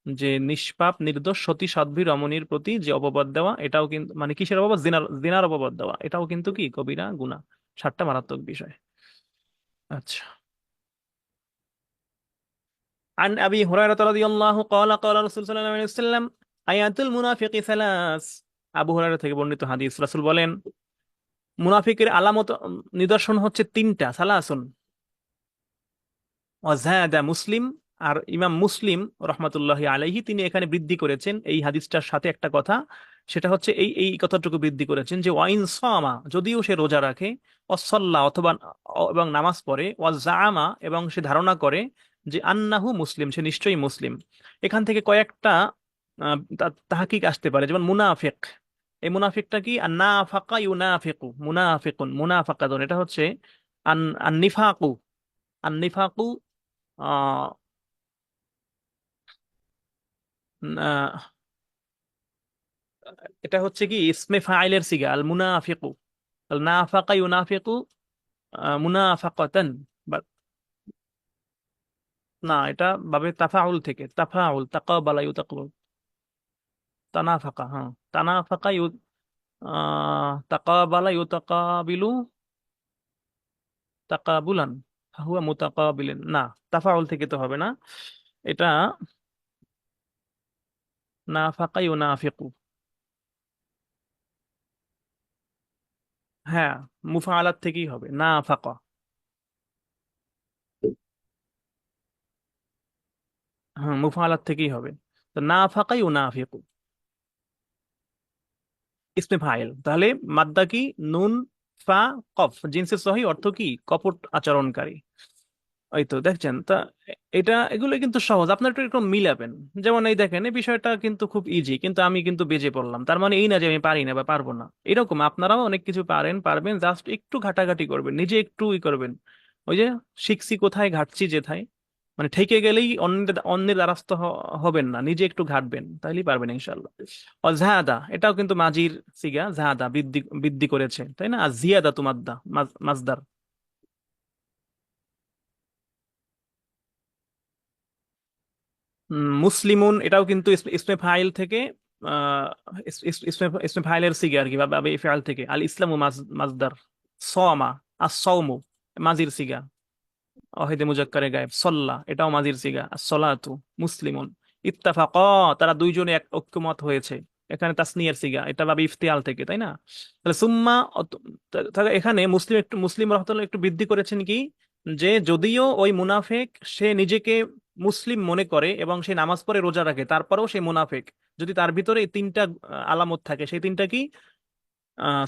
যে নিষ্পাপ নির্দোষ সতী সাধ্বী রমণীর প্রতি যে অপবাদ দেওয়া, এটাও কিন্তু, মানে কিসের অপবাদ, জিনার, জিনার অপবাদ দেওয়া, এটাও কিন্তু কি কবিরা গুনাহ। সাতটা মারাত্মক বিষয়। আচ্ছা। عن أبي هريرة رضي الله قال رسول صلى الله عليه وسلم, আয়াতুল মুনাফিকি সালাস, আবু হুরায়রা থেকে বর্ণিত হাদিস, রাসূল বলেন, মুনাফিকের আলামত, নিদর্শন হচ্ছে তিনটা, সালাসুন। ওয়াজাদা মুসলিম, আর ইমাম মুসলিম রহমাতুল্লাহি আলাইহি তিনি এখানে বৃদ্ধি করেছেন এই হাদিসটার সাথে একটা কথা, সেটা হচ্ছে এই কথাটুকু বৃদ্ধি করেছেন যে ওয়াইন সামা, যদিও সে রোজা রাখে, অসল্লা অথবা, এবং নামাজ পড়ে, ওয়াজামা এবং সে ধারণা করে যে আন্নাহু মুসলিম, সে নিশ্চয়ই মুসলিম। এখান থেকে কয়েকটা তাহকিক আসতে পারে, যেমন মুনাফিক। এই মুনাফিকটা কি? আন্নাফাকা ইউনাফিকু মুনাফিকুন মুনাফাকাতুন, এটা হচ্ছে আন আন্নিফাকু। আন্নিফাকু আহ আহ, এটা হচ্ছে কি ইসমে ফাইলের সিগা, আল মুনাফিকু। আল নাফাকা ইউনাফিকু মুনাফাকাতান। বা- না, এটা বাবে তাফাউল থেকে, তাফাউল তাকাবালা ইউতাকাবাল। তানাফাকা, হ্যাঁ। তানাফাকা তাকাবালা ইউতাকাবিলু তাকাবুলান, হুয়া মুতাকাবিলিন। না, তাফাউল থেকে তো হবে না এটা। নাফাকা ইউনাফিকু, হ্যাঁ, মুফাআলাত থেকেই হবে নাফাকা। হ্যাঁ, মুফাআলাত থেকেই হবে। তো নাফাকা ইউনাফিকু ইসমে ফাইল, তাহলে মাদ্দা কি? নুন ফা কফ, জিনসে সহি, অর্থ কি? কপট আচরণকারী। ওই তো দেখছেন তা। এটা এগুলো কিন্তু সহজ, আপনার একটু একটু মিলাবেন। যেমন এই দেখেন, এই বিষয়টা কিন্তু খুব ইজি, কিন্তু আমি কিন্তু বেজে পড়লাম, তার মানে এই না যে আমি পারি না বা পারবো না। এরকম আপনারাও অনেক কিছু পারেন, পারবেন, জাস্ট একটু ঘাটাঘাটি করবেন, নিজে একটু ই করবেন। ওই যে শিখছি কোথায় ঘাটছি যেথায়, মানে ঠেকে গেলেই অন্যের অন্যের দ্বারস্থ হবেন না, নিজে একটু ঘাটবেন, তাইলেই পারবেন ইনশাল্লাহ। জাহাদা, এটাও কিন্তু মাজির সিগা, জাহাদা বৃদ্ধি বৃদ্ধি করেছে, তাই না? আর জিয়াদা তু মাদ্দা, মাজদার। মুসলিমুন, এটাও কিন্তু ইসমে ফাইল থেকে, আহ, ইসমে ফাইলের সিগে আর কি, বা এই ফাইল থেকে। আল ইসলামু মাজদার। সমা, আর সৌমু মাজির সিগা, ওয়াহিদে মুজাক্কারে গায়েব। সল্লা, এটাও মাজির সিগা। আর সলাতু মুসলিমুন। ইত্তাফাক, তারা দুইজনে এক ঐক্যমত হয়েছে, এখানে তাসনিয়ার সিগা, এটা ভাবে ইফতিআল থেকে, তাই না? তাহলে সুম্মা তাহলে এখানে মুসলিম একটু, মুসলিম রহমতুল্লাহ একটু বৃদ্ধি করেছেন কি, যে যদিও ওই মুনাফেক সে নিজেকে মুসলিম মনে করে এবং সে নামাজ পড়ে রোজা রাখে, তারপরেও সে মুনাফেক, যদি তার ভিতরে এই তিনটা আলামত থাকে। সেই তিনটা কি?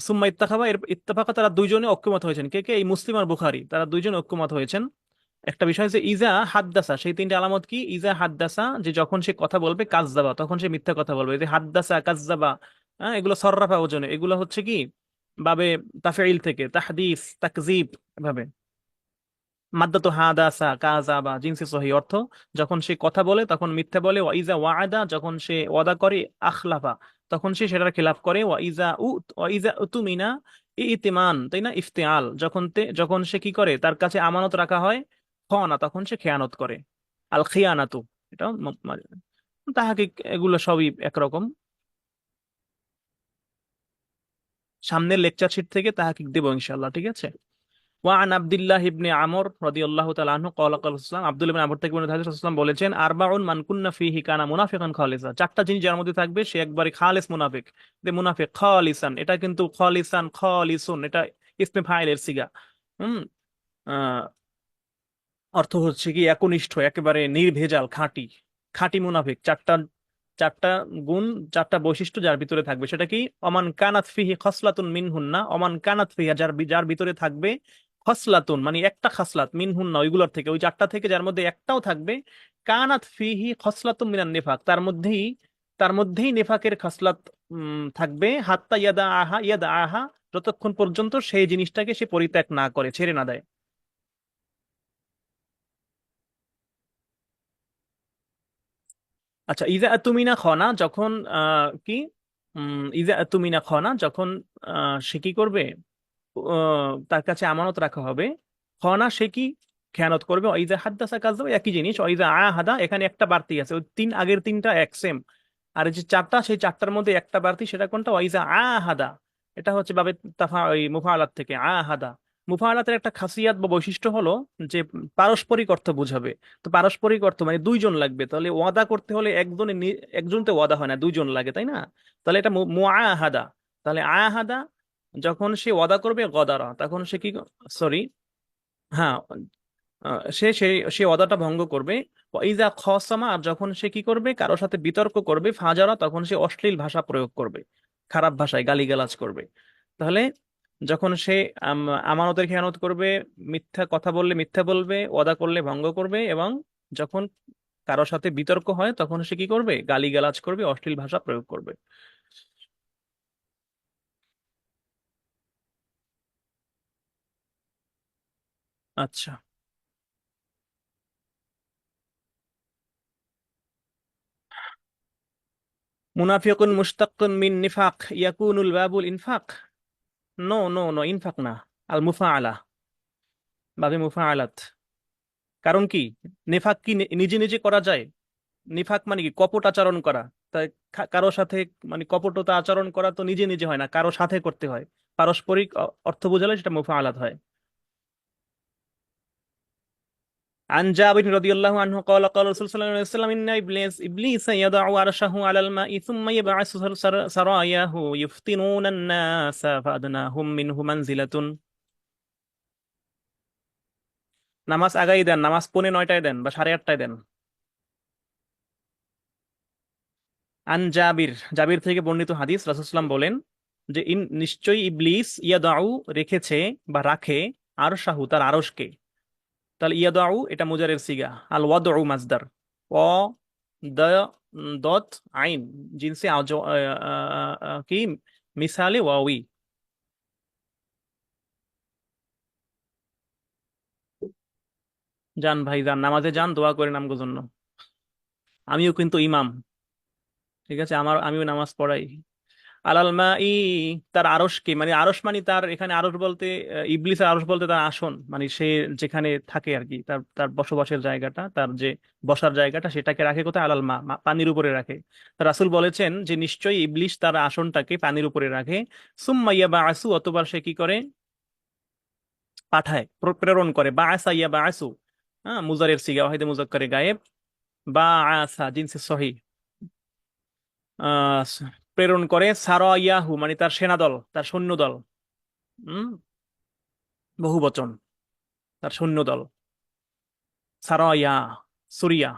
সুম্মা ইত্তাখাবা, এর ইত্তেফাকা, তারা দুইজনে ঐক্যমত হয়েছেন। কে কে? এই মুসলিম আর বুখারী, তারা দুইজনে ঐক্যমত হয়েছেন একটা বিষয়, যে ইজা হাদ্দাসা, সেই তিনটে আলামত কি? ইজা হাদ্দাসা, যে যখন সে কথা বলবে, কাজজাবা, তখন সে মিথ্যা কথা বলবে। এই যে হাদ্দাসা, কাজজাবা, হ্যাঁ, এগুলো সররাফা ওজনে, এগুলো হচ্ছে কি বাবে তাফঈল থেকে, তাহদিস, তাকযীব, এভাবে। মাদ্দা তো হাদাসা কাযাবা, জিনসি সহি, অর্থ যখন সে কথা বলে তখন মিথ্যা বলে। ওয়া ইজা ওয়াদা, যখন সে ওয়াদা করে, আখলাফা, তখন সে সেটার খেলাফ করে। ওয়া ইজা উতুমিনা ইতিমান, তাই না? ইফতিআল, যখন সে কি করে, তার কাছে আমানত রাখা হয়, খানা, তখন সে খেয়ানত করে। আল খিয়ানাতু, এটা তাহাকিক, এগুলো সবই একরকম। সামনের লেকচার শিট থেকে তাহাকিক দেবো ইনশাআল্লাহ, ঠিক আছে? ওয়ান আব্দুল্লাহ ইবনে আমর রাদিয়াল্লাহু তাআলা আনহু ক্বালা ক্বালা রাসূলুল্লাহ, আব্দুল্লাহ ইবনে আমর থেকে বর্ণিত হাদিস, রাসূলুল্লাহ বলেছেন, আরবাউন মান কুন্না ফীহি কানা মুনাফিকান খালিসা, চারটা জিনিস যার মধ্যে থাকবে সে একবারে খালিস মুনাফিক। যে মুনাফিক খালিসান, এটা কিন্তু খালিসান খালিসুন, এটা ইসমে ফাইলের সিগা। হুম আহ, অর্থ হচ্ছে কি একনিষ্ঠ, একেবারে নির্ভেজাল, খাঁটি। খাঁটি মুনাফিক, চারটা চারটা গুণ, চারটা বৈশিষ্ট্য যার ভিতরে থাকবে, সেটা কি? অমান কানাত ফিহি খসলাতুন মিনহুন্না, অমান কানাত ফিহা, যার ভিতরে থাকবে খসলাতুন, মানে একটা খাসলাত, মিনহুন্না, ওইগুলোর থেকে, ওই চারটা থেকে যার মধ্যে একটাও থাকবে। কানাত ফিহি খসলাতুন মিনান নেফাক, তার মধ্যেই নেফাকের খাসলাত থাকবে। হাত্তা ইয়াদা আহা, যতক্ষণ পর্যন্ত সেই জিনিসটাকে সে পরিত্যাগ না করে, ছেড়ে না দেয়। আচ্ছা, ইজা তুমিনা খনা, যখন কি ইজা তুমিনা খনা, যখন সে কি করবে? তার কাছে আমানত রাখা হবে। খনা, সে কি খেয়ানত করবে। ওইজা হাদ্দাসা কাজ, একই জিনিস। ওইজা আহাদা, এখানে একটা বাড়তি আছে, ওই আগের তিনটা এক সেম। আর এই যে চারটা, সেই চারটার মধ্যে একটা বাড়তি, সেটা কোনটা? ওইজা আহাদা, এটা হচ্ছে বাবে তাফা, ওই মুফাআলাত থেকে আহাদা। মুফাআলাতের একটা খাসিয়াত বা বৈশিষ্ট্য হলো যে পারস্পরিক অর্থ বোঝাবে। তো পারস্পরিক অর্থ মানে দুইজন লাগবে, তাহলে ওয়াদা করতে হলে একজন তো ওয়াদা হয় না, দুইজন লাগে, তাই না? তাহলে এটা মুআহাদা। তাহলে আহাদা, যখন সে ওয়াদা করবে, গদারা, তখন সে কি? সরি, হ্যাঁ, সে ওয়াদাটা ভঙ্গ করবে। ইজা খসামা, আর যখন সে কি করবে? কারোর সাথে বিতর্ক করবে। ফাজারা, তখন সে অশ্লীল ভাষা প্রয়োগ করবে, খারাপ ভাষায় গালিগালাজ করবে। তাহলে যখন সে আমানতের খেয়ানত করবে, মিথ্যা কথা বললে মিথ্যা বলবে, ওয়াদা করলে ভঙ্গ করবে, এবং যখন কারোর সাথে বিতর্ক হয় তখন সে কি করবে? গালিগালাজ করবে, অশ্লীল ভাষা প্রয়োগ করবে। আচ্ছা। মুনাফিকুন মুশতাক্কুন মিন নিফাক ইয়াকুনুল বাবুল ইনফাক। নো নো নো, ইনফাক না, আল মুফাআলা, বাবে মুফাআলাত। কারণ কি, নেফাক কি নিজে নিজে করা যায়? নিফাক মানে কি? কপট আচরণ করা। তাই কারো সাথে মানে কপটতা আচরণ করা তো নিজে নিজে হয় না, কারো সাথে করতে হয়। পারস্পরিক অর্থ বোঝালে সেটা মুফাআলাত হয়। عن جابر رضي الله عنه قال قال رسول صلى الله عليه وسلم إن إبليس يضع عرشه على الماء ثم يبعث سراياه يفتنون الناس فأدناهم منه منزلة. নামাজ আগাই দেন, নামাজ পৌনে 9টায় দেন বা 8:30টায় দেন। আন জাবির, জাবির থেকে বর্ণিত হাদিস, রাসূলুল্লাহ বলেন যে নিশ্চয়ই ইবলিস ইয়াদাউ রেখেছে বা রাখে, আরশাহু তার আরশকে। তাহলে ইয়াদাউ এটা মুজারের সিগা, আল ওয়াদউ মাজদার। ও দ দত আইন জিনসে কি মিসালে ওয়াউই। যান ভাই যান, নামাজে যান, দোয়া করেন আমগো জন্য। আমিও কিন্তু ইমাম, ঠিক আছে, আমিও নামাজ পড়াই। আলাল মা ই, তার আরশকে, মানে আরশ মানে তার এখানে আরশ বলতে ইবলিসের আরশ বলতে তার আসন, মানে সে যেখানে থাকে আর কি, তার তার বসবাসের জায়গাটা, তার যে বসার জায়গাটা, সেটাকে রাখে কোথায়? আলাল মা, পানির উপরে রাখে। তা রাসূল বলেছেন যে নিশ্চয়ই ইবলিস তার আসনটাকে পানির উপরে রাখে। সুম্মা ইয়াবআসু, অতবার সে কি করে? পাঠায়, প্রেরণ করে। বাআসা ইয়াবআসু, হ্যাঁ, মুজারের সিগা, ওয়াহিদে মুজাক্কারে গায়েব। বাআসা জিনসে সহি, আহ প্রেরণ করে। সারায়াহু মানে তার সেনাদল, তার সৈন্যদল। হম, বহু বচন, তার সৈন্যদল। সারায়া, সুরিয়া,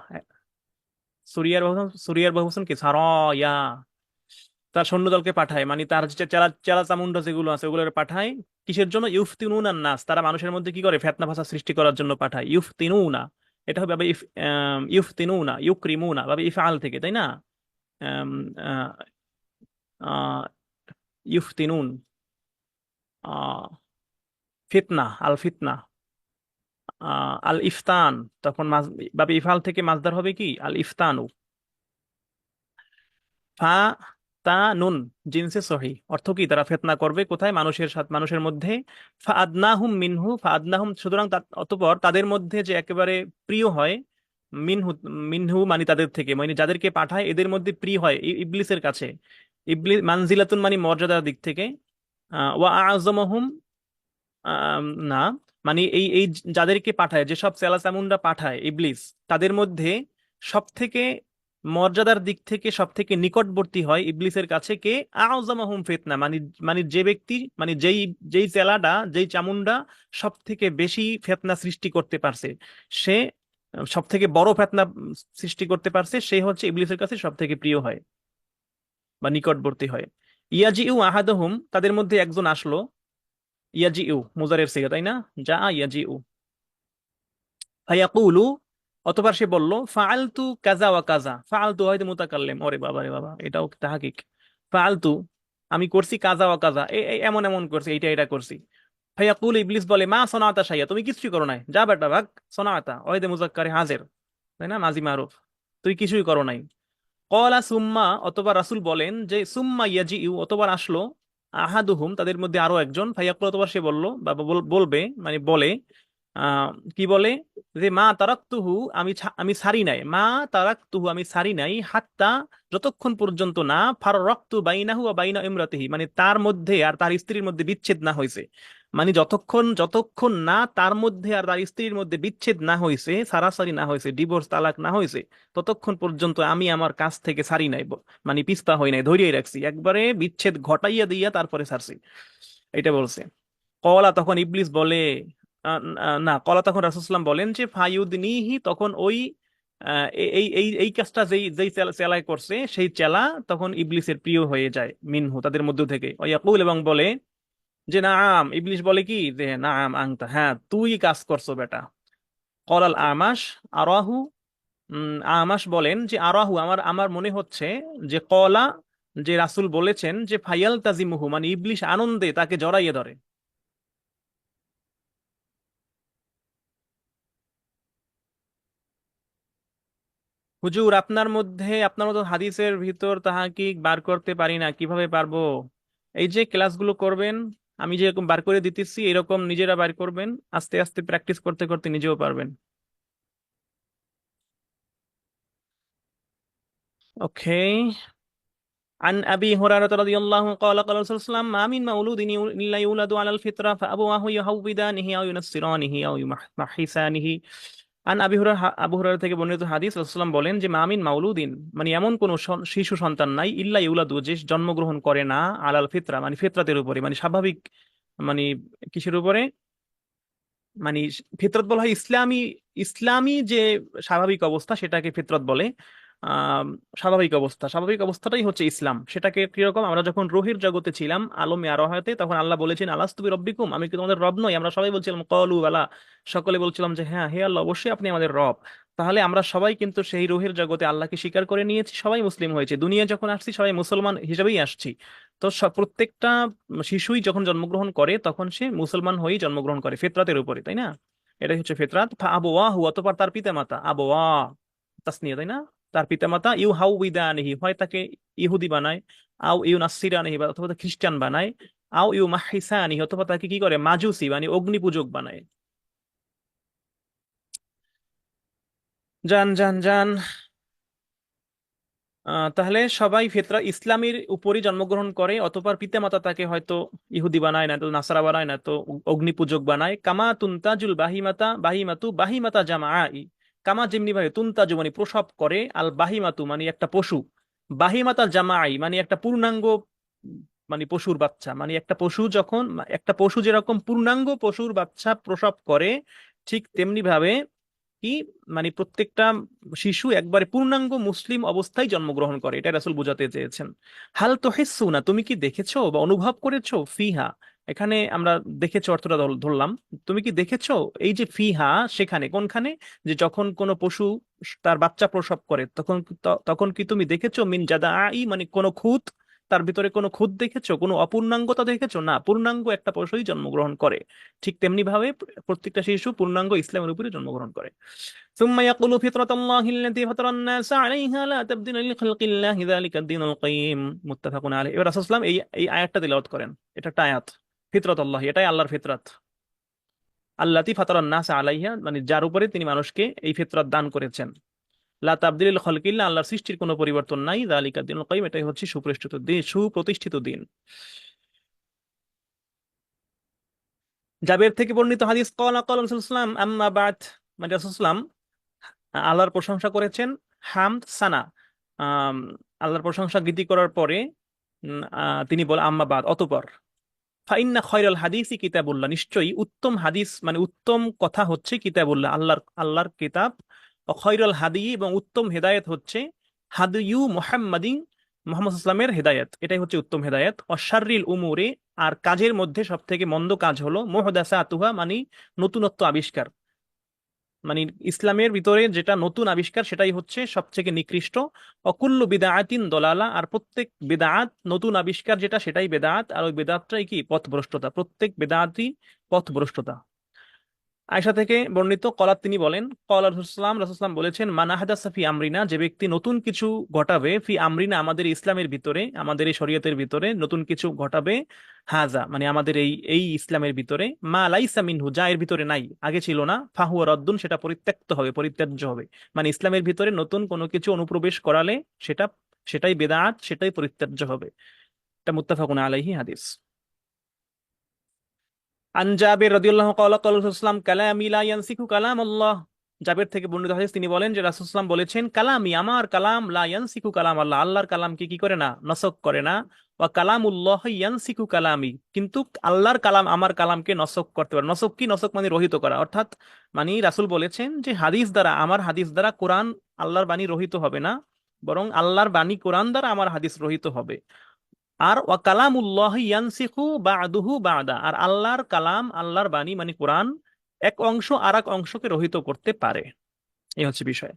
সুরিয়ার বহুবচন কি? সারায়া। তার সৈন্যদলকে পাঠায়, মানে তার যে চেলা চেলা চামুন্ডা যেগুলো আছে ওগুলো পাঠায়। কিসের জন্য? ইউফতিনুনা নাস, তারা মানুষের মধ্যে কি করে? ফিতনা ফাসাদ সৃষ্টি করার জন্য পাঠায়। ইউফতিনুনা, এটা হবে ইউফতিনুনা, ইউকরিমুনা ভাবে ইফআল থেকে, তাই না? আম, আহ, আহ, ইউফতিনুন, ফিতনা, আল ফিতনা, আল ইফতান। তখন বাবে ইফাল থেকে মাসদার হবে কি? আল ইফতানু। ফা তা নুন জিনসে সহি, অর্থ কি? তারা ফিতনা করবে কোথায়? মানুষের সাথে, মানুষের মধ্যে। ফা আদনাহুম মিনহু, ফা আদনাহুম সুতরাং অতঃপর তাদের মধ্যে যে একেবারে প্রিয় হয়। মিনহু, মিনহু মানে তাদের থেকে, মানে যাদেরকে পাঠায় এদের মধ্যে প্রিয় হয় ইবলিসের কাছে। ইবলিস মানজিলাতুন মানে মর্যাদার দিক থেকে। ওয়া আযমাহুম, না, মানে এই এই যাদেরকে পাঠায়, যেসব চেলাচামুন্ডা পাঠায় ইবলিস, তাদের মধ্যে সব থেকে মর্যাদার দিক থেকে সব থেকে নিকটবর্তী হয় ইবলিসের কাছে কে? আযমাহুম ফিতনা, মানে মানে যে ব্যক্তি, মানে যেই যেই চেলাটা, যেই চামুন্ডা সব থেকে বেশি ফিতনা সৃষ্টি করতে পারছে, সে সব থেকে বড় ফিতনা সৃষ্টি করতে পারছে, সে হচ্ছে ইবলিসের কাছে সব থেকে প্রিয় হয় বা নিকটবর্তী হয়। ইয়াজিউ আহাদহুম, তাদের মধ্যে একজন আসলো। ইয়াজিউ মুজারের সিগা, তাই না? যা ইয়াজিউ। ফায়াকুলু, অতঃপর সে বলল, ফাআলতু কাজা ওয়া কাজা। ফাআলতু হয়তো মুতাকাল্লিম, ওরে বাবা রে বাবা, এটাও তাহকিক। ফাআলতু, আমি করছি, কাজা ওয়া কাজা, এমন এমন করছি, এইটা এটা করছি। ফায়াকুল, ইবলিস বলে, মা সনাতা শাইয়া, তুমি কিছুই করো নাই, যা বেটা ভাগ। সনাতা ওয়াহিদে মুজাক্কারে হাজির, তাই না, মাজি মারুফ, তুই কিছুই করো নাই। কলা সুম্মা, অতবার রাসূল বলেন যে সুম্মা ইয়াজিউ, অতবার আসলো। আহাদুহুম, তাদের মধ্যে আরো একজন। ফায়াকুল, অতবার সে বলল বা বলবে, মানে বলে, আহ কি বলে? যে মা তারাকতুহু, আমি ছাড়ি নাই। মা তারাকতুহু, আমি ছাড়ি নাই। হাত্তা, যতক্ষণ পর্যন্ত না, ফাররাকতু বাইনাহু ওয়া বাইনা ইমরাতিহি, মানে তার মধ্যে আর তার স্ত্রীর মধ্যে বিচ্ছেদ না হয়েছে। মানে যতক্ষণ যতক্ষণ না তার মধ্যে আর তার স্ত্রীর মধ্যে বিচ্ছেদ না হয়েছে, সারাসারি না হয়েছে, ডিভোর্স তালাক না হয়েছে, ততক্ষণ পর্যন্ত আমি আমার কাছ থেকে ছাড়ি নাই, মানে পিস্তা হই নাই, ধরিয়ে রাখছি, একবারে বিচ্ছেদ ঘটাইয়া দিয়া তারপরে ছাড়ছি, এটা বলছে। কলা, তখন ইবলিস বলে, না, কলা তখন রাসূলুল্লাহ বলেন যে ফায়ুদনিহি, তখন ওই এই এই এই কাজটা যেই যেই চেলায় করছে, সেই চেলা তখন ইবলিসের প্রিয় হয়ে যায়, মিনহু তাদের মধ্য থেকে। ওয়াকুল, এবং বলে যে নাম, ইবলিস বলে কি যে নাম আংতা, হ্যাঁ তুই কাজ করছো বেটা। কলাল আমাশ আরাহু আমাশ বলেন যে আরাহু, আমার আমার মনে হচ্ছে যে কলা, যে রাসূল বলেছেন যে ফায়াল তাজিমুহু, মানে ইবলিশ আনন্দে তাকে জড়াইয়ে ধরে। হুজুর, আপনার মতো হাদিসের ভিতর তাহাকিক বার করতে পারি না, কিভাবে পারবো? এই যে ক্লাসগুলো করবেন, আমি যেরকম বার করে দিতেছি এরকম নিজেরা বার করবেন, আস্তে আস্তে প্র্যাকটিস করতে করতে নিজেও পারবেন। ওকে। عن أبي هريرة رضي الله عنه قال قال رسول الله صلى الله عليه وسلم ما من مولود إلا يولد على الفطرة فأبواه يهودانه أو ينصرانه أو يمحسانه। আন আবু হুরায়রা থেকে বর্ণিত হাদিস, রাসূলুল্লাহ বলেন যে মামিন মাউলুদিন, মানে এমন কোন শিশু সন্তান নাই, ইল্লা ইউলাদু, যে জন্মগ্রহণ করে না, আলাল ফিতরা মানে ফিতরাতের উপরে, মানে স্বাভাবিক, মানে কিসের উপরে, মানে ফিতরত বলা হয় ইসলামী, ইসলামী যে স্বাভাবিক অবস্থা সেটাকে ফিতরত বলে। আহ স্বাভাবিক অবস্থা, স্বাভাবিক অবস্থাটাই হচ্ছে ইসলাম। সেটাকে কিরকম, আমরা যখন রুহের জগতে ছিলাম আলমে আরহাতে, তখন আল্লাহ বলেছেন আলাস্তু বিরব্বিকুম, আমি কি তোমাদের রব নই? আমরা সবাই বলছিলাম কলু বালা, সকলে বলছিলাম যে হ্যাঁ হে আল্লাহ, অবশ্যই আপনি আমাদের রব। তাহলে আমরা সবাই কিন্তু সেই রুহের জগতে আল্লাহকে স্বীকার করে নিয়েছি, সবাই মুসলিম হয়েছে, দুনিয়া যখন আসছি সবাই মুসলমান হিসেবেই আসছি। তো প্রত্যেকটা শিশুই যখন জন্মগ্রহণ করে তখন সে মুসলমান হয়েই জন্মগ্রহণ করে ফিতরাতের উপরে, তাই না? এটাই হচ্ছে ফিতরাত। আবওয়াহু, অতঃপর তার পিতামাতা, আবওয়া তাসনিয়া, তাই না? তার পিতামাতা ইউ হাউবিদানিহি, হয় তাকে ইহুদি বানায়, আও ইউ নাসসিরানিহি, বা অথবা তাকে খ্রিস্টান বানায়, আও ইউ মাহিসানিহি, অথবা তাকে কি করে মাজুসি মানে অগ্নি পূজক বানায়। যান যান যান। তাহলে সবাই ফিতরা ইসলামের উপরই জন্মগ্রহণ করে, অতঃপর পিতামাতা তাকে হয়তো ইহুদি বানায়, না তো নাসারা বানায়, না তো অগ্নি পূজক বানায়। কামা তুনতাজুল বাহিমাতা, বাহিমাতু বাহিমাতা জামাআই, কামা যেমনি ভাবে তুনতাজু মানে প্রসব করে, আল বাহিমাতু মানে একটা পশু, বাহিমাতা জামাআই মানে একটা পূর্ণাঙ্গ, মানে পশুর বাচ্চা, মানে একটা পশু যখন, একটা পশু যেরকম পূর্ণাঙ্গ পশুর বাচ্চা প্রসব করে, ঠিক তেমনি ভাবে কি, মানে প্রত্যেকটা শিশু একবারে পূর্ণাঙ্গ মুসলিম অবস্থায় জন্মগ্রহণ করে, এটা রাসূল বোঝাতে চেয়েছেন। হাল তুহিসসুনা, তুমি কি দেখেছো বা অনুভব করেছো, ফিহা, এখানে আমরা দেখেছো অর্থটা ধরলাম, তুমি কি দেখেছো এই যে ফিহা, সেখানে কোনখানে, যে যখন কোনো পশু তার বাচ্চা প্রসব করে তখন তখন কি তুমি দেখেছো মিন জাদাই, মানে কোনো খুঁত, তার ভিতরে কোনো খুঁত দেখেছো, কোনো অপূর্ণাঙ্গতা দেখেছো? না, পূর্ণাঙ্গ একটা পশুই জন্মগ্রহণ করে। ঠিক তেমনি ভাবে প্রত্যেকটা শিশু পূর্ণাঙ্গ ইসলামের উপরে জন্মগ্রহণ করে। ثم يقول فطرة الله التي فطر الناس عليها لا تبديل لخلق الله ذلك الدين القيم متفق عليه। এবার রাসূল সাল্লাল্লাহু আলাইহি ওয়াসাল্লাম এই এই আয়াতটা তিলাওয়াত করেন। এটা একটা আয়াত, ফিতরাত আল্লাহ, এটাই আল্লাহর ফিতরাত। আল্লাতী ফাতারান নাস আলাইহা, মানে যার উপরে তিনি মানুষকে এই ফিতরাত দান করেছেন। লা তাবদিল লিল খালকিল্লাহ, আল্লাহর সৃষ্টির কোনো পরিবর্তন নাই। যালিকা দ্বীনুল কাইয়্যিম, এটাই হচ্ছে সুপ্রতিষ্ঠিত দিন, সুপ্রতিষ্ঠিত দিন। জাবের থেকে বর্ণিত হাদিস, ক্বালা ক্বালা রাসূলুল্লাহ সাল্লাল্লাহু আলাইহি ওয়াসাল্লাম আম্মা বাদ, মানে রাসূল সাল্লাল্লাহু আলাইহি ওয়াসাল্লাম আল্লাহর প্রশংসা করেছেন, হামদ সানা, আম, আল্লাহর প্রশংসা গীতি করার পরে তিনি বলে আম্মা বাদ, অতঃপর, ফাইন্না খয়রাল হাদিসি কিতাবুল্লাহ, নিশ্চয়ই উত্তম হাদিস মানে উত্তম কথা হচ্ছে কিতাবুল্লাহ, আল্লাহর কিতাব। ও খয়রাল হাদি, এবং উত্তম হেদায়েত হচ্ছে হাদিয়ু মুহাম্মাদিন, মুহাম্মদ ইসলামের হেদায়েত, এটাই হচ্ছে উত্তম হেদায়েত। ও শাররিল উমুরে, আর কাজের মধ্যে সব থেকে মন্দ কাজ হলো মুহদাসাতুহা, মানে নতুনত্ব আবিষ্কার, মানে ইসলামের ভিতরে যেটা নতুন আবিষ্কার সেটাই হচ্ছে সবথেকে নিকৃষ্ট। অকুল্লু বিদআতিন দলালা, আর প্রত্যেক বেদাত, নতুন আবিষ্কার যেটা সেটাই বেদাত, আর ওই বেদাতটাই কি পথভ্রষ্টতা, প্রত্যেক বেদাতই পথভ্রষ্টতা। আয়সা থেকে বর্ণিত কলাত, তিনি বলেন কলা রাসূলুল্লাহ বলেছেন, মান আহাদাসা ফি আমরিনা, যে ব্যক্তি নতুন কিছু ঘটাবে, ফি আমরিনা আমাদের ইসলামের ভিতরে, আমাদের এই শরীয়তের ভিতরে নতুন কিছু ঘটাবে, হাজা মানে আমাদের এই এই ইসলামের ভিতরে, মা লাইসা মিনহু, যা এর ভিতরে নাই, আগে ছিল না, ফাহুয়া রদ্দুন, সেটা পরিত্যক্ত হবে, পরিত্যাজ্য হবে। মানে ইসলামের ভিতরে নতুন কোনো কিছু অনুপ্রবেশ করালে সেটা, সেটাই বেদাত, সেটাই পরিত্যাজ্য হবে। এটা মুত্তাফাকুন আলাইহি হাদিস। আন জাবির রাদিয়াল্লাহু ক্বালা ক্বালা রাসূলুল্লাহ কালামি লা ইয়ানসিকু কালাম আল্লাহ, জাবির থেকে বর্ণিত হাদিস, তিনি বলেন যে রাসূলুল্লাহ বলেছেন কালামি, আমার কালাম, লা ইয়ানসিকু কালাম আল্লাহ, আল্লাহর কালামকে কি করে না, নসখ করে না। ওয়া কালামুল্লাহ ইয়ানসিকু কালামি, কিন্তু আল্লাহর কালাম আমার কালামকে নসখ করতে পারে। নসখ কি, নসখ মানে রহিত করা, অর্থাৎ মানে রাসূল বলেছেন যে হাদিস দ্বারা, আমার হাদিস দ্বারা কোরআন আল্লাহর বাণী রহিত হবে না, বরং আল্লাহর বাণী কোরআন দ্বারা আমার হাদিস রহিত হবে। আর ওয়া কালামুল্লাহ ইয়ানসিখু বা'দুহু বা'দা, আর আল্লাহর কালাম, আল্লাহর বাণী মানে কোরআন, এক অংশ আর এক অংশকে রহিত করতে পারে। এই হচ্ছে বিষয়।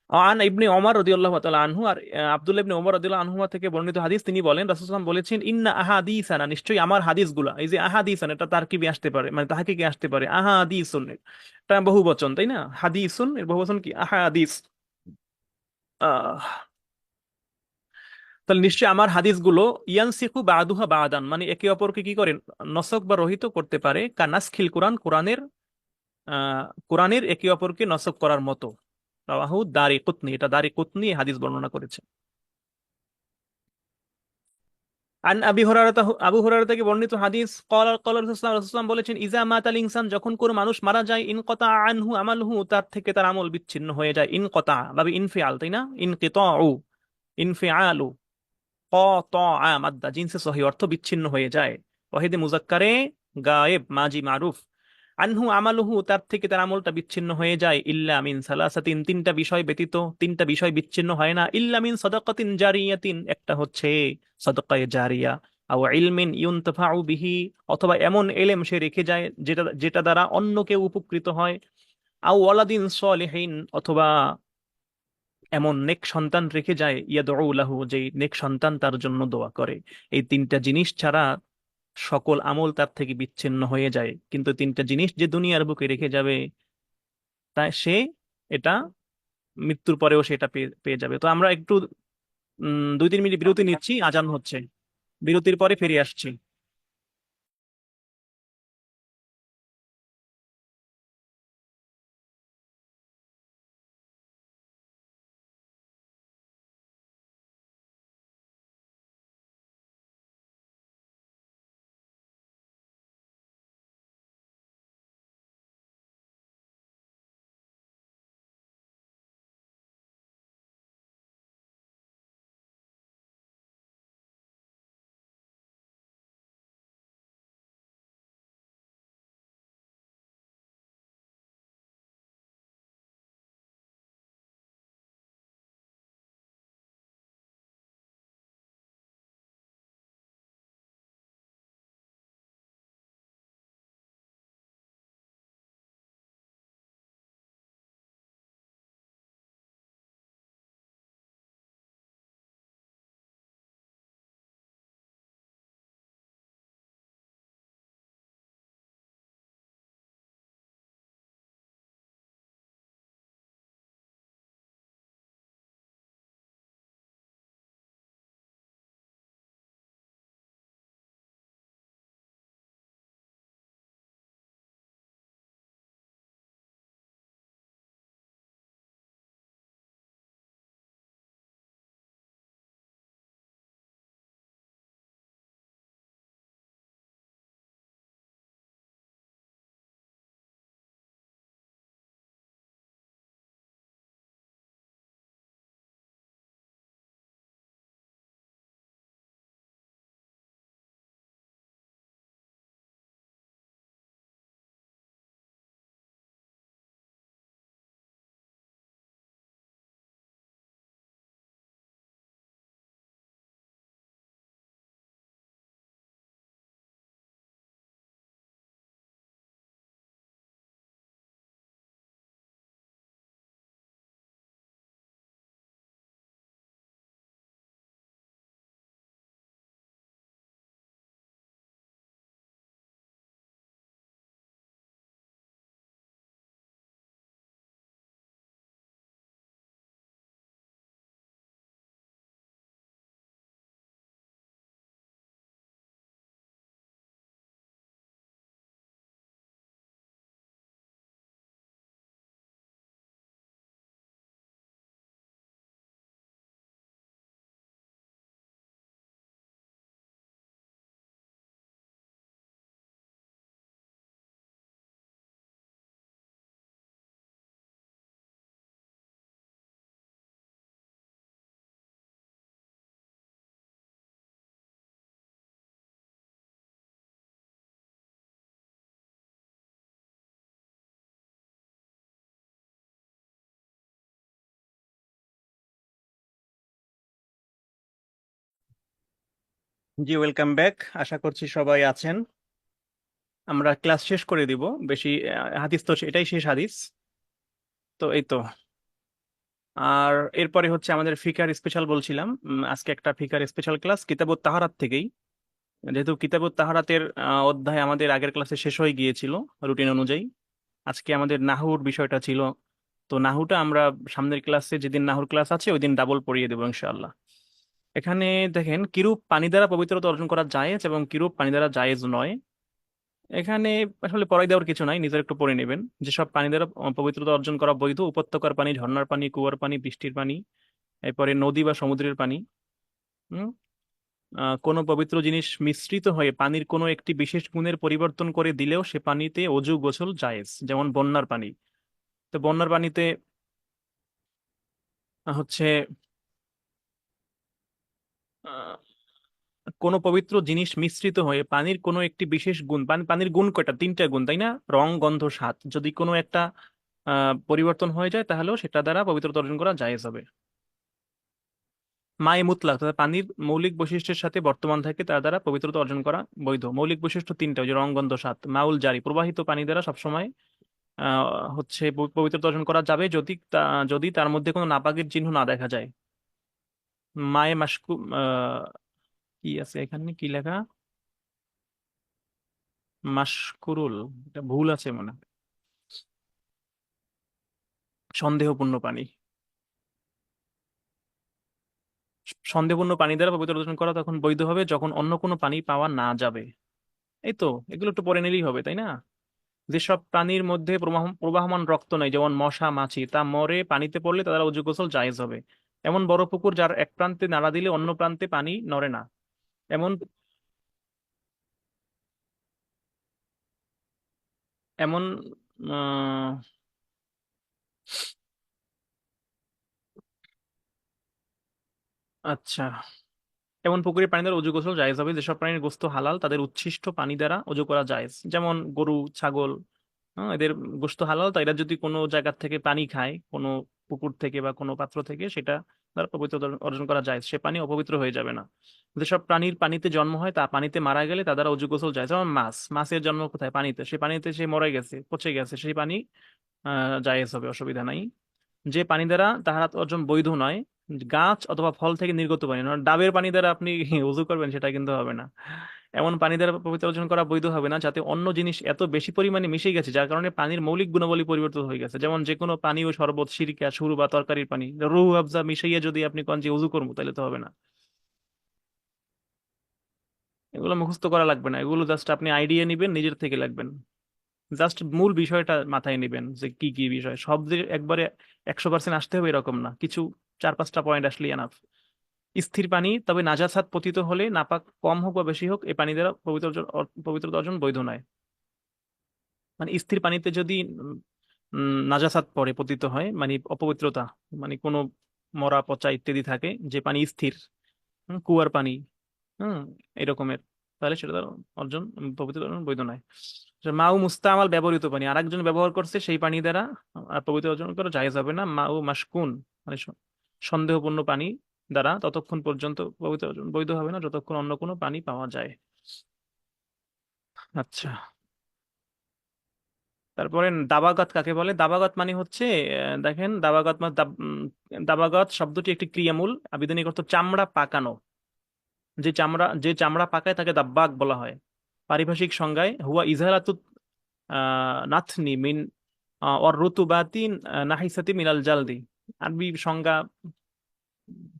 আন ইবনে ওমর রাদিয়াল্লাহু তাআলা আনহু, আর আব্দুল্লাহ ইবনে ওমর রাদিয়াল্লাহু আনহুমা থেকে বর্ণিত হাদিস, তিনি বলেন রাসূল সাল্লাল্লাহু আলাইহি ওয়াসাল্লাম বলেছেন, ইন্না আহাদিসানা, নিশ্চয়ই আমার হাদিসগুলা, এই যে আহাদিসান, এটা তারকিবে আসতে পারে, মানে তাহকিকে আসতে পারে, আহাদিসুন, এটা বহুবচন তাই না, হাদিসুন এর বহুবচন কি, আহাদিস। আহ তাহলে নিশ্চয়ই আমার হাদিসগুলো ইয়ানসিখু বাদুহা বাদান, মানে একে অপরকে কি করে, নসক বা রহিত করতে পারে, কানাসখিল কোরআন, কোরআনের একে অপরকে নসক করার মতো। রাওয়াহু দারিকুতনি, এটা দারিকুতনি এই হাদিস বর্ণনা করেছে। আন আবি হুরায়রা, আবু হুরায়রা থেকে বর্ণিত হাদিস, ক্বালা ক্বালা রাসূলুল্লাহ সাল্লাল্লাহু আলাইহি ওয়াসাল্লাম বলেছেন, ইজা মাতাল ইনসান, যখন কোন মানুষ মারা যায়, ইনকাতা আনহু আমালহু, তার থেকে তার আমল বিচ্ছিন্ন হয়ে যায়। ইনকাতা ভাবে ইনফিআল তাই না, ইনকিতাউ, ইনফিআলু, ক্বাতা মাদ্দা জিনসে সহি, অর্থ বিচ্ছিন্ন হয়ে যায়। ওয়াহিদে মুজাক্কারে গায়েব মাজি মারুফ। আনহু আমালুহু, তার থেকে তার আমলটা বিচ্ছিন্ন হয়ে যায়। ইল্লা মিন সালাসাতিন, তিনটা বিষয় ব্যতীত, তিনটা বিষয় বিচ্ছিন্ন হয় না। ইল্লা মিন সাদাকাতিন জারিয়াতিন, একটা হচ্ছে সাদাকায়ে জারিয়া, আও ইলমিন ইউনতাফাউ বিহি, অথবা এমন এলেম সে রেখে যায় যেটা যেটা দ্বারা অন্য কেউ উপকৃত হয়। আও ওয়ালাদিন সলিহিন, অথবা এমন নেক সন্তান রেখে যায়, ইয়াদউ লাহু, যে নেক সন্তান তার জন্য দোয়া করে। এই তিনটা জিনিস ছাড়া সকল আমল তার থেকে বিচ্ছিন্ন হয়ে যায়। কিন্তু তিনটা জিনিস যে দুনিয়ার বুকে রেখে যাবে, তাই সে এটা মৃত্যুর পরেও সেটা পেয়ে পেয়ে যাবে। তো আমরা একটু 2-3 মিনিট বিরতি নিচ্ছি, আজান হচ্ছে, বিরতির পরে ফিরে আসছি। জি, ওয়েলকাম ব্যাক, আশা করছি সবাই আছেন। আমরা ক্লাস শেষ করে দিব, বেশি হাদিস তো এটাই শেষ হাদিস। তো এই তো, আর এরপরে হচ্ছে আমাদের ফিকার স্পেশাল বলছিলাম, আজকে একটা ফিকার স্পেশাল ক্লাস কিতাবুত তাহারাত থেকেই। যেহেতু কিতাবুত তাহারাতের অধ্যায় আমাদের আগের ক্লাসে শেষ হয়ে গিয়েছিল রুটিন অনুযায়ী, আজকে আমাদের নাহুর বিষয়টা ছিল। তো নাহুটা আমরা সামনের ক্লাসে, যেদিন নাহুর ক্লাস আছে ওই দিন ডাবল পড়িয়ে দেবো ইনশাআল্লাহ। এখানে দেখেন কিরূপ পানি দ্বারা পবিত্রতা অর্জন করা জায়েজ এবং কিরূপ পানি দ্বারা জায়েজ নয়। এখানে আসলে পড়াই দেওয়ার কিছু নাই, নিজের একটু পড়ে নেবেন। যেসব পানি দ্বারা পবিত্রতা অর্জন করা বৈধ: উপত্যকার পানি, ঝর্ণার পানি, কুয়ার পানি, বৃষ্টির পানি, এরপরে নদী বা সমুদ্রের পানি। হুম কোনো পবিত্র জিনিস মিশ্রিত হয়ে পানির কোনো একটি বিশেষ গুণের পরিবর্তন করে দিলেও সে পানিতে অজু গোসল জায়েজ, যেমন বন্যার পানি। তো বন্যার পানিতে হচ্ছে আহ, কোনো পবিত্র জিনিস মিশ্রিত হয়ে পানির কোনো একটি বিশেষ গুণ, পানির গুণ কয়টা? তিনটা গুণ, তাই না? রং, গন্ধ, স্বাদ। যদি কোনো একটা পরিবর্তন হয়ে যায় তাহলেও সেটা দ্বারা পবিত্রতা অর্জন করা জায়েজ হবে। মায়ে মুতলাক, অর্থাৎ পানির মৌলিক বৈশিষ্ট্যের সাথে বর্তমান থাকে, তার দ্বারা পবিত্রতা অর্জন করা বৈধ। মৌলিক বৈশিষ্ট্য তিনটা, ওই যে রং, গন্ধ, স্বাদ। মাউল জারি, প্রবাহিত পানি দ্বারা সবসময় হচ্ছে পবিত্রতা অর্জন করা যাবে যদি তার মধ্যে কোনো নাপাকের চিহ্ন না দেখা যায়। মায়ে মাসকু কি আছে এখানে, কি লেখা? মাসকুরুল, এটা ভুল আছে মনে হয়। সন্দেহপূর্ণ পানি। সন্দেহপূর্ণ পানি দ্বারা পবিত্রতা অর্জন করা তখন বৈধ হবে যখন অন্য কোনো পানি পাওয়া না যাবে। এই তো, এগুলো একটু পরে নিলেই হবে, তাই না? যেসব প্রাণীর মধ্যে প্রবাহমান রক্ত নাই, যেমন মশা, মাছি, তা মরে পানিতে পড়লে তাদের অজু গোসল জায়েজ হবে। এমন বড় পুকুর যার এক প্রান্তে নাড়া দিলে অন্য প্রান্তে পানি নড়ে না। এমন এমন আহ, আচ্ছা, এমন পুকুরের পানি দ্বারা অজু গোসল জায়েজ হবে যেসব প্রাণীর গোশত হালাল, তাদের উচ্ছিষ্ট পানি দ্বারা অজু করা জায়েজ, যেমন গরু, ছাগল। এদের গোশত হালাল, তাই এরা যদি কোনো জায়গা থেকে পানি খায়, কোনো পুকুর থেকে বা কোনো পাত্র থেকে, সেটা দ্বারা পবিত্রতা অর্জন করা যায়, সে পানি অপবিত্র হয়ে যাবে না। যেসব প্রাণীর পানিতে জন্ম হয় তা পানিতে মারা গেলে তা দ্বারা অজু গোসল যায়, যেমন মাছ। মাছের জন্ম কোথায়? পানিতে। সে পানিতে সে মরে গেছে, পচে গেছে, সেই পানি জায়েজ হবে, অসুবিধা নাই। যে পানি দ্বারা তাহারাত অর্জন বৈধ নয়, গাছ অথবা ফল থেকে নির্গত পানি নয়, ডাবের পানি দ্বারা আপনি উযু করবেন, সেটা কিন্তু হবে না। এমন পানি দ্বারা পবিত্র অর্জন করা বৈধ হবে না যাতে অন্য জিনিস এত বেশি পরিমাণে মিশে গেছে যার কারণে পানির মৌলিক গুণাবলী পরিবর্তিত হয়ে গেছে, যেমন যে কোনো পানি ও শরবত, সিরকা, সুর বা তরকারির পানি, রুহ আফজা মিশাইয়া যদি আপনি কোন যে উযু করবো, তাহলে তো হবে না। এগুলো মুখস্থ করা লাগবে না, এগুলো জাস্ট আপনি আইডিয়া নিবেন, নিজের থেকে লাগবেন। জাস্ট মূল বিষয়টা মাথায় নিবেন যে কি কি বিষয়, সব যে একবারে 100% আসতে হবে এরকম না, কিছু 4-5টা পয়েন্ট আসলেই এনাফ। স্থির পানি, তবে নাজাসাত পতিত হলে, নাপাক কম হোক বা বেশি হোক, এই পানি দ্বারা পবিত্রতা অর্জন বৈধ নয়। মানে স্থির পানিতে যদি নাজাসাত পড়ে, পতিত হয়, মানে অপবিত্রতা, মানে কোনো মরা পচা ইত্যাদি থাকে, যে পানি স্থির, কুয়ার পানি, হুম এরকমের, তাহলে সেটা দ্বারা অর্জন পবিত্রতা অর্জন বৈধ নয়। মাউ মুস্তামাল, ব্যবহৃত পানি, আরেকজন ব্যবহার করছে সেই পানি দ্বারা পবিত্র অর্জন করা জায়েজ হবে না। মাউ মাশকুন, মানে সন্দেহপূর্ণ পানি দ্বারা ততক্ষণ পর্যন্ত পবিত্র অর্জন বৈধ হবে না যতক্ষণ অন্য কোনো পানি পাওয়া যায়। আচ্ছা, তারপরে দাবাগাত কাকে বলে? দাবাগাত মানে হচ্ছে দেখেন, দাবাগাত মানে দাবাগাত শব্দটি একটি ক্রিয়ামূল, আবিধানিক অর্থ চামড়া পাকানো। যে চামড়া পাকায় তাকে দাব্বাক বলা হয়। পারিভাষিক সংজ্ঞায় হুয়া ইজালাতুত নাথনি মিন অর রুতুবাতি নাহিসাতি মিনাল জালদি। আরবি সংজ্ঞা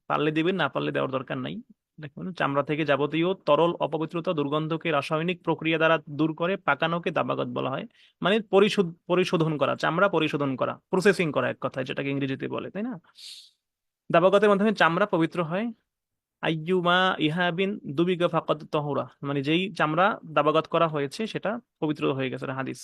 পারলে দিবেন, না পারলে দেওয়ার দরকার নাই। দেখুন, চামড়া থেকে যাবতীয় তরল অপবিত্রতা, দুর্গন্ধকে রাসায়নিক প্রক্রিয়া দ্বারা দূর করে পাকানোকে দাবাগত বলা হয়। মানে পরিশোধন করা, চামড়া পরিশোধন করা, প্রসেসিং করা, এক কথায় যেটাকে ইংরেজিতে বলে, তাই না? দাবাগতের মাধ্যমে চামড়া পবিত্র হয়। আইয়ুমা ইহাবিন দুবিগা ফাকাদ তহুরা, মানে যেই চামড়া দাবাগত করা হয়েছে সেটা পবিত্র হয়ে গেছে, এটা হাদিস।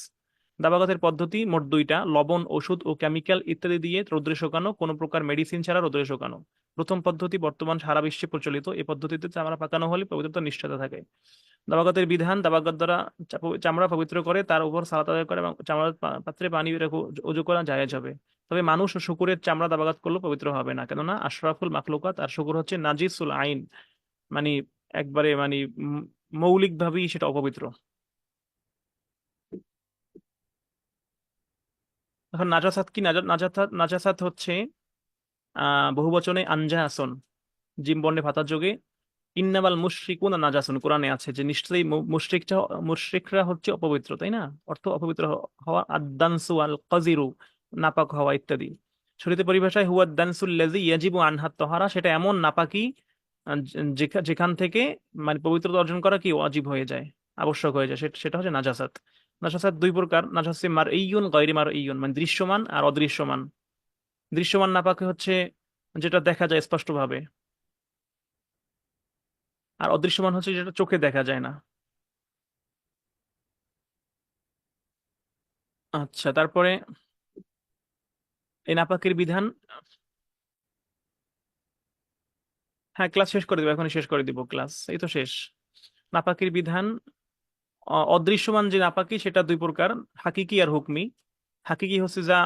দাবাগতের পদ্ধতি মোট দুইটা: লবণ, ওষুধ ও কেমিক্যাল ইত্যাদি দিয়ে রোদ্রে শুকানো, কোনো প্রকার মেডিসিন ছাড়া রোদ্রে শুকানো। প্রথম পদ্ধতি বর্তমান সারা বিশ্বে প্রচলিত, এই পদ্ধতিতে চামড়া পাকানো হলে পবিত্রতা নিশ্চয়তা থাকে। দাবাগতের বিধান: দাবাগত দ্বারা চামড়া পবিত্র করে, তার উপর সালাত আদায় করে এবং চামড়ার পাত্রে পানি রেখে অজু করা জায়েজ হবে। তবে মানুষ ও শূকরের চামড়া দাবাগাত করলেও পবিত্র হবে না, কেননা আশরাফুল মাখলুকাত, আর শূকর হচ্ছে নাজিসুল আইন, মানে একবারে মানে মৌলিক ভাবেই সেটা অপবিত্র। এখন নাজাসাত কি? নাজাসাত হচ্ছে বহুবচনে আনজাসন, জিম বর্ণে ভাতার যোগে ইন্নামাল মুশরিকুনা নাজাসুন, কোরআনে আছে যে নিশ্চয়ই মুশরিকরা হচ্ছে অপবিত্র, তাই না? অর্থ অপবিত্র হওয়া, আদানসু আল কাজিরু, নাপাক হওয়া ইত্যাদি। শরীয়তের পরিভাষায় হুয়া দানসুল লাযী ইয়াজিবু আনহাত তাহারা, সেটা এমন নাপাকি যেখান থেকে মানে পবিত্রতা অর্জন করা কি ওয়াজিব হয়ে যায়, আবশ্যক হয়ে যায়, সেটা সেটা হচ্ছে নাজাসাত। নাজাসাত দুই প্রকার, নাজাসে মার ইয়ুন গায়রি মার ইয়ুন, মানে দৃশ্যমান আর অদৃশ্যমান। দৃশ্যমান নাপাকি হচ্ছে যেটা দেখা যায় স্পষ্টভাবে, আর অদৃশ্যমান হচ্ছে যেটা চোখে দেখা যায় না। আচ্ছা, তারপরে এই নাপাকের বিধান। হ্যাঁ, ক্লাস শেষ করে দিব, এখনই শেষ করে দিব ক্লাস, এই তো শেষ। নাপাকের বিধান, অদৃশ্যমান যে নাপাকি সেটা দুই প্রকার, হাকিকি আর হুকমি। হাকিকি হচ্ছে যা,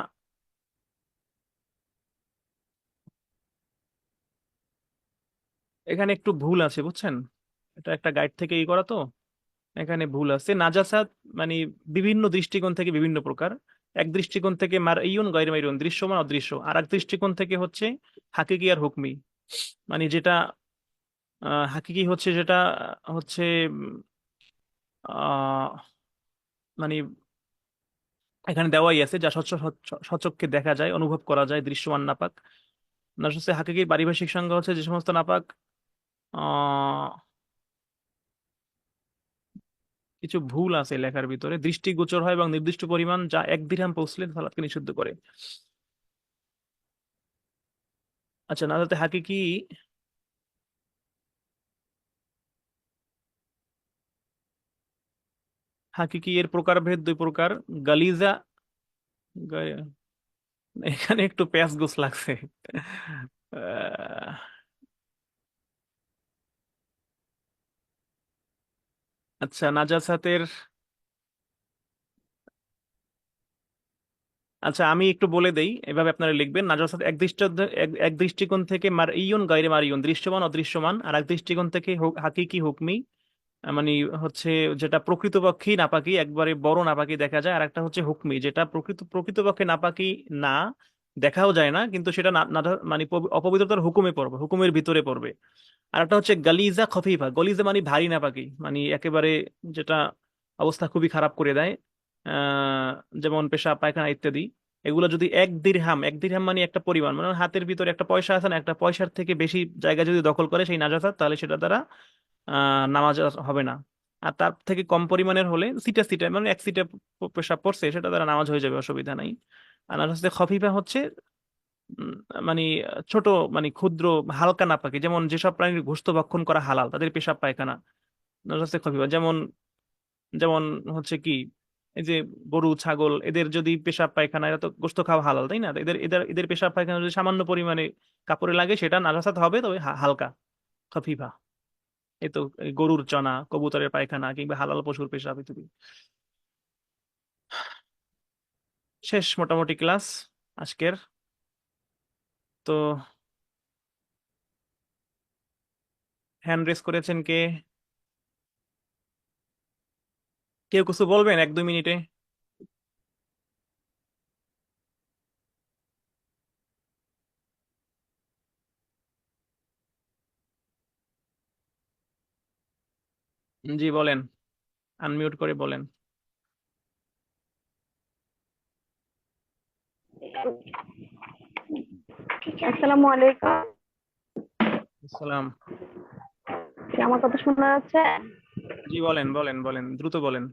এখানে একটু ভুল আছে বুঝছেন, এটা একটা গাইড থেকে ই করা তো, এখানে ভুল আছে। নাজাসাত মানে বিভিন্ন দৃষ্টিকোণ থেকে বিভিন্ন প্রকার। এক দৃষ্টিকোণ থেকে মার ইউন গায়র মাইরুন, দৃশ্যমান অদৃশ্য, আর এক দৃষ্টিকোণ থেকে হচ্ছে হাকিকি আর হুকমি। মানে যেটা হাকিকি হচ্ছে যেটা হচ্ছে আহ মানে এখানে দেওয়াই আছে, যা সচক্ষে দেখা যায়, অনুভব করা যায়, দৃশ্যমান নাপাক। নাসুসে হাকিকির পারিভাষিক সংজ্ঞা হচ্ছে যে সমস্ত নাপাক আহ কিছু ভুল আছে লেখার ভিতরে, দৃষ্টিগোচর হয় এবং নির্দিষ্ট পরিমাণ যা এক দিরহাম পৌঁছলে সালাতকে নিষিদ্ধ করে। আচ্ছা, নাজাতে হাকিকি, হাকিকি এর প্রকারভেদ দুই প্রকার, গালিজা, গা- এখানে একটু প্যাঁচ গোছ লাগছে। আহ, আচ্ছা, নাজাসাতের, আচ্ছা আমি একটু বলে দেই, এভাবে আপনারা লিখবেন। নাজাসাত এক দৃষ্টিকোণ থেকে মার ইয়ুন গায়রে মার ইয়ুন, দৃশ্যমান অদৃশ্যমান, আর এক দৃষ্টিকোণ থেকে হাকিকি হুকমি, মানে হচ্ছে যেটা প্রকৃতপক্ষেই নাপাকি, একবারে বড় নাপাকি দেখা যায়, আর একটা হচ্ছে হুকমি, যেটা প্রকৃতপক্ষে নাপাকি না, দেখাও যায় না, কিন্তু সেটা মানে অপবিত্রতার হুকুমে পড়বে, হুকুমের ভিতরে পড়বে। আর একটা হচ্ছে গালিজা খফিফা, গলিজা মানে ভারী নাপাকি, মানে একেবারে যেটা অবস্থা খুবই খারাপ করে দেয়, আহ যেমন পেশাব পায়খানা ইত্যাদি। এগুলো যদি এক দিরহাম মানে একটা পরিমাণ, মানে হাতের ভিতরে একটা পয়সা আছে না, একটা পয়সার থেকে বেশি জায়গা যদি দখল করে সেই নাজাসাত, তাহলে সেটা দ্বারা নামাজ আর হবে না। আর তার থেকে কম পরিমাণের হলে সিটা সিটা মানে এক সিটা পেশাব পড়ছে, সেটা দ্বারা নামাজ হয়ে যাবে, অসুবিধা নাই। আর নাজাসাতে খফিফা হচ্ছে উম, মানে ছোট, মানে ক্ষুদ্র, হালকা নাপাকি, যেমন যেসব প্রাণীর গোশত ভক্ষণ করা হালাল তাদের পেশাব পায়খানা নাজাসাতে খফিফা, যেমন যেমন হচ্ছে কি, এই যে গরু ছাগল, এদের যদি পেশাব পায়খানা, এরা তো গোশত খাওয়া হালাল তাই না, তো এদের এদের এদের পেশাব পায়খানা যদি সামান্য পরিমাণে কাপড়ে লাগে সেটা নাজাসাত হবে, তবে হালকা, খফিফা। এই তো এই গরুর চনা, কবুতরের পায়খানা কিংবা হালাল পশুর পেশাব ইত্যাদি। শেষ মোটামুটি ক্লাস আজকের। তো হ্যান্ড রেস করেছেন কে? কেউ কিছু বলবেন 1-2 মিনিটে? জি বলেন, আনমিউট করে বলেন। আসসালামু আলাইকুম। সালাম। কি আমার কথা শোনা যাচ্ছে? জি বলেন বলেন বলেন, দ্রুত বলেন।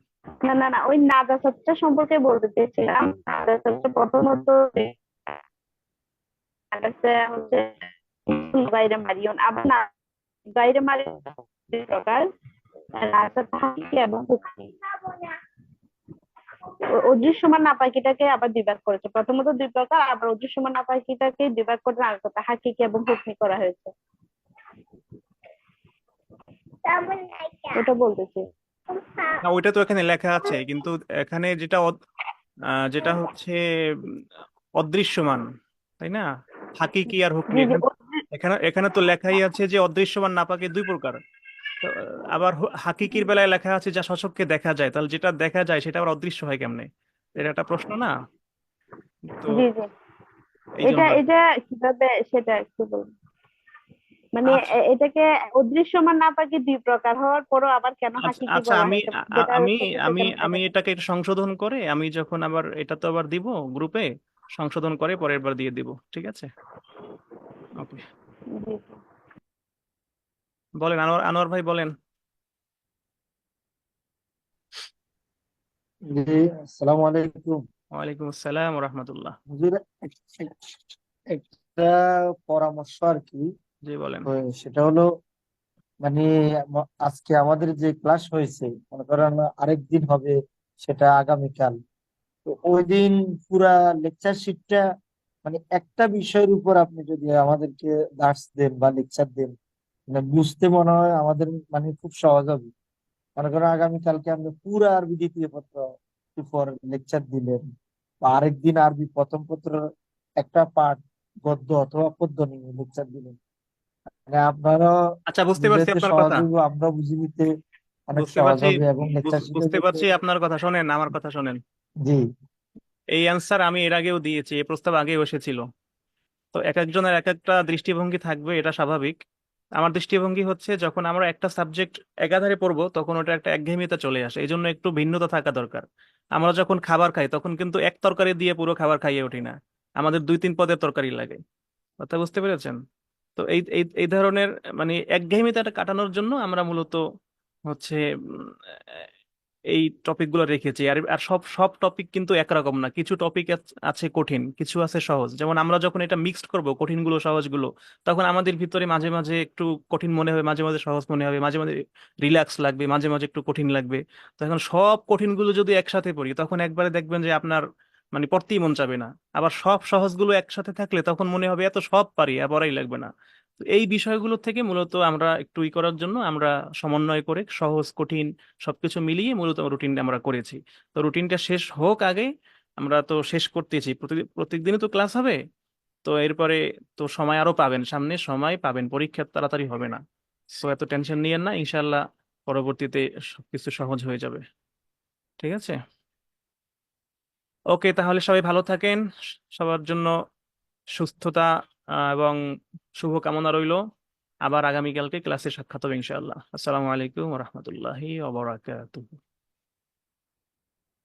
না না না, ওই নাজাসাতটা সম্পর্কে বলতে চেয়েছিলাম। নাজাসাতটা প্রথমত নাজাসে হচ্ছে গায়রে মারিয়ন, আবার না গায়রে মারিয়ন দুই প্রকার, নাজাসাত হাকিকি এবং হুকমি। অদৃশ্যমান নাপাকিটাকে আবার দুই ভাগ করেছে, প্রথমত দুই প্রকার, আবার অদৃশ্যমান নাপাকিটাকে দুই ভাগ করে নাজাসাত হাকিকি এবং হুকমি করা হয়েছে, ওটা বলতেছি। না, ওইটা তো এখানে লেখা আছে, কিন্তু এখানে যেটা যেটা হচ্ছে উম, অদৃশ্যমান, তাই না? হাকিকি আর হুকমি, জি জি, এখানে এখানে এখানে তো লেখাই আছে যে অদৃশ্যমান নাপাকি দুই প্রকার। তো আবার হাকিকির বেলায় লেখা আছে যা সচক্ষে দেখা যায়, তাহলে যেটা দেখা যায় সেটা আবার অদৃশ্য হয় কেমনে? এটা একটা প্রশ্ন না? তো জি জি, এই এটা জন্য আর কি। এটা কিভাবে সেটা একটু বলুন। মানে আচ্ছা এটাকে অদৃশ্যমান নাটক কি দুই প্রকার হওয়ার পরও আবার কেন আচ্ছা হাকিকি আচ্ছা, বলা আমি হয়েছে, আ- আ- যেটা আমি সত্যি আমি কেন আমি সেটাকে? এটাকে একটু সংশোধন করে, আমি যখন আবার এটা তো আবার দিব গ্রুপে, সংশোধন করে পরের বার দিয়ে দিব, ঠিক আছে? ওকে, জি। বলেন আনোয়ার, আনোয়ার ভাই বলেন। জি, আসসালামু আলাইকুম। ওয়ালাইকুম আসসালাম রহমতুল্লাহ। হুজুর, একটা পরামর্শ আর কি। জি বলেন। তো সেটা হলো, মানে আজকে আমাদের যে ক্লাস হয়েছে, মনে করেন আরেক দিন হবে, সেটা আগামীকাল। তো ওই দিন পুরা লেকচার শিটটা, মানে একটা বিষয়ের উপর আপনি যদি আমাদেরকে দার্স দেন বা লেকচার দেন, মানে বুঝতে মনে হয় আমাদের মানে খুব সহজ হবে। মনে করেন আগামীকালকে আমরা পুরা আরবি দ্বিতীয় পত্র উপর লেকচার দিলেন, বা আরেকদিন আরবি প্রথম পত্র একটা পাঠ, গদ্য অথবা পদ্য নিয়ে লেকচার দিলেন। মানে আপনারও আচ্ছা, বুঝতে পারছি বুঝাইতে আপনার সহজ কথা, হইব, আমরা বুঝে নিতে অনেক বুঝতে সহজ পারছি, হবে, এবং লেকচার শিটে বুঝতে যেতে। পারছি আপনার কথা। শোনেন আমার কথা শোনেন। জি। এই অ্যান্সার আমি এর আগেও দিয়েছি, এই প্রস্তাব আগেও এসেছিল। তো এক একজনের এক একটা দৃষ্টিভঙ্গি থাকবে, এটা স্বাভাবিক। আমার দৃষ্টিভঙ্গি হচ্ছে, যখন আমরা একটা সাবজেক্ট একাধারে পড়বো তখন ওটা একটা একঘেয়েমিতা চলে আসে, এই জন্য একটু ভিন্নতা থাকা দরকার। আমরা যখন খাবার খাই তখন কিন্তু এক তরকারি দিয়ে পুরো খাবার খাইয়ে উঠি না, আমাদের দুই তিন পদের তরকারি লাগে। কথা বুঝতে পেরেছেন? তো এই এই এই ধরনের মানে একঘেয়েমিতাটা কাটানোর জন্য আমরা মূলত হচ্ছে এই টপিকগুলো রেখেছি। আর আর সব সব টপিক কিন্তু একরকম না, কিছু টপিক আছে কঠিন, কিছু আছে সহজ। যেমন আমরা যখন এটা মিক্সড করব, কঠিনগুলো সহজগুলো, তখন আমাদের ভিতরে মাঝে মাঝে একটু কঠিন মনে হবে, মাঝে মাঝে সহজ মনে হবে, মাঝে মাঝে রিল্যাক্স লাগবে, মাঝে মাঝে একটু কঠিন লাগবে। তখন সব কঠিনগুলো যদি একসাথে পড়ি তখন একবারে দেখবেন যে আপনার মানে পড়তেই মন চাবে না। আবার সব সহজগুলো একসাথে থাকলে তখন মনে হবে এত সব পারি আর পড়াই লাগবে না। তো এই বিষয়গুলো থেকে মূলত আমরা একটু করার জন্য আমরা সমন্বয় করে সহজ কঠিন সবকিছু মিলিয়ে মূলত রুটিনটা আমরা করেছি। তো রুটিনটা শেষ হোক আগে, আমরা তো শেষ করতেছি, প্রত্যেকদিনই তো ক্লাস হবে। তো এরপরে তো সময় আরো পাবেন, সামনে সময় পাবেন, পরীক্ষা তাড়াতাড়ি হবে না। সো এত টেনশন নিয়েন না, ইনশাল্লাহ পরবর্তীতে সবকিছু সহজ হয়ে যাবে। ঠিক আছে? ওকে, তাহলে সবাই ভালো থাকেন, সবার জন্য সুস্থতা এবং শুভকামনা রইলো। আবার আগামীকালকে ক্লাসে সাক্ষাৎ হবে ইনশাআল্লাহ। আসসালামু আলাইকুম রহমতুল্লাহি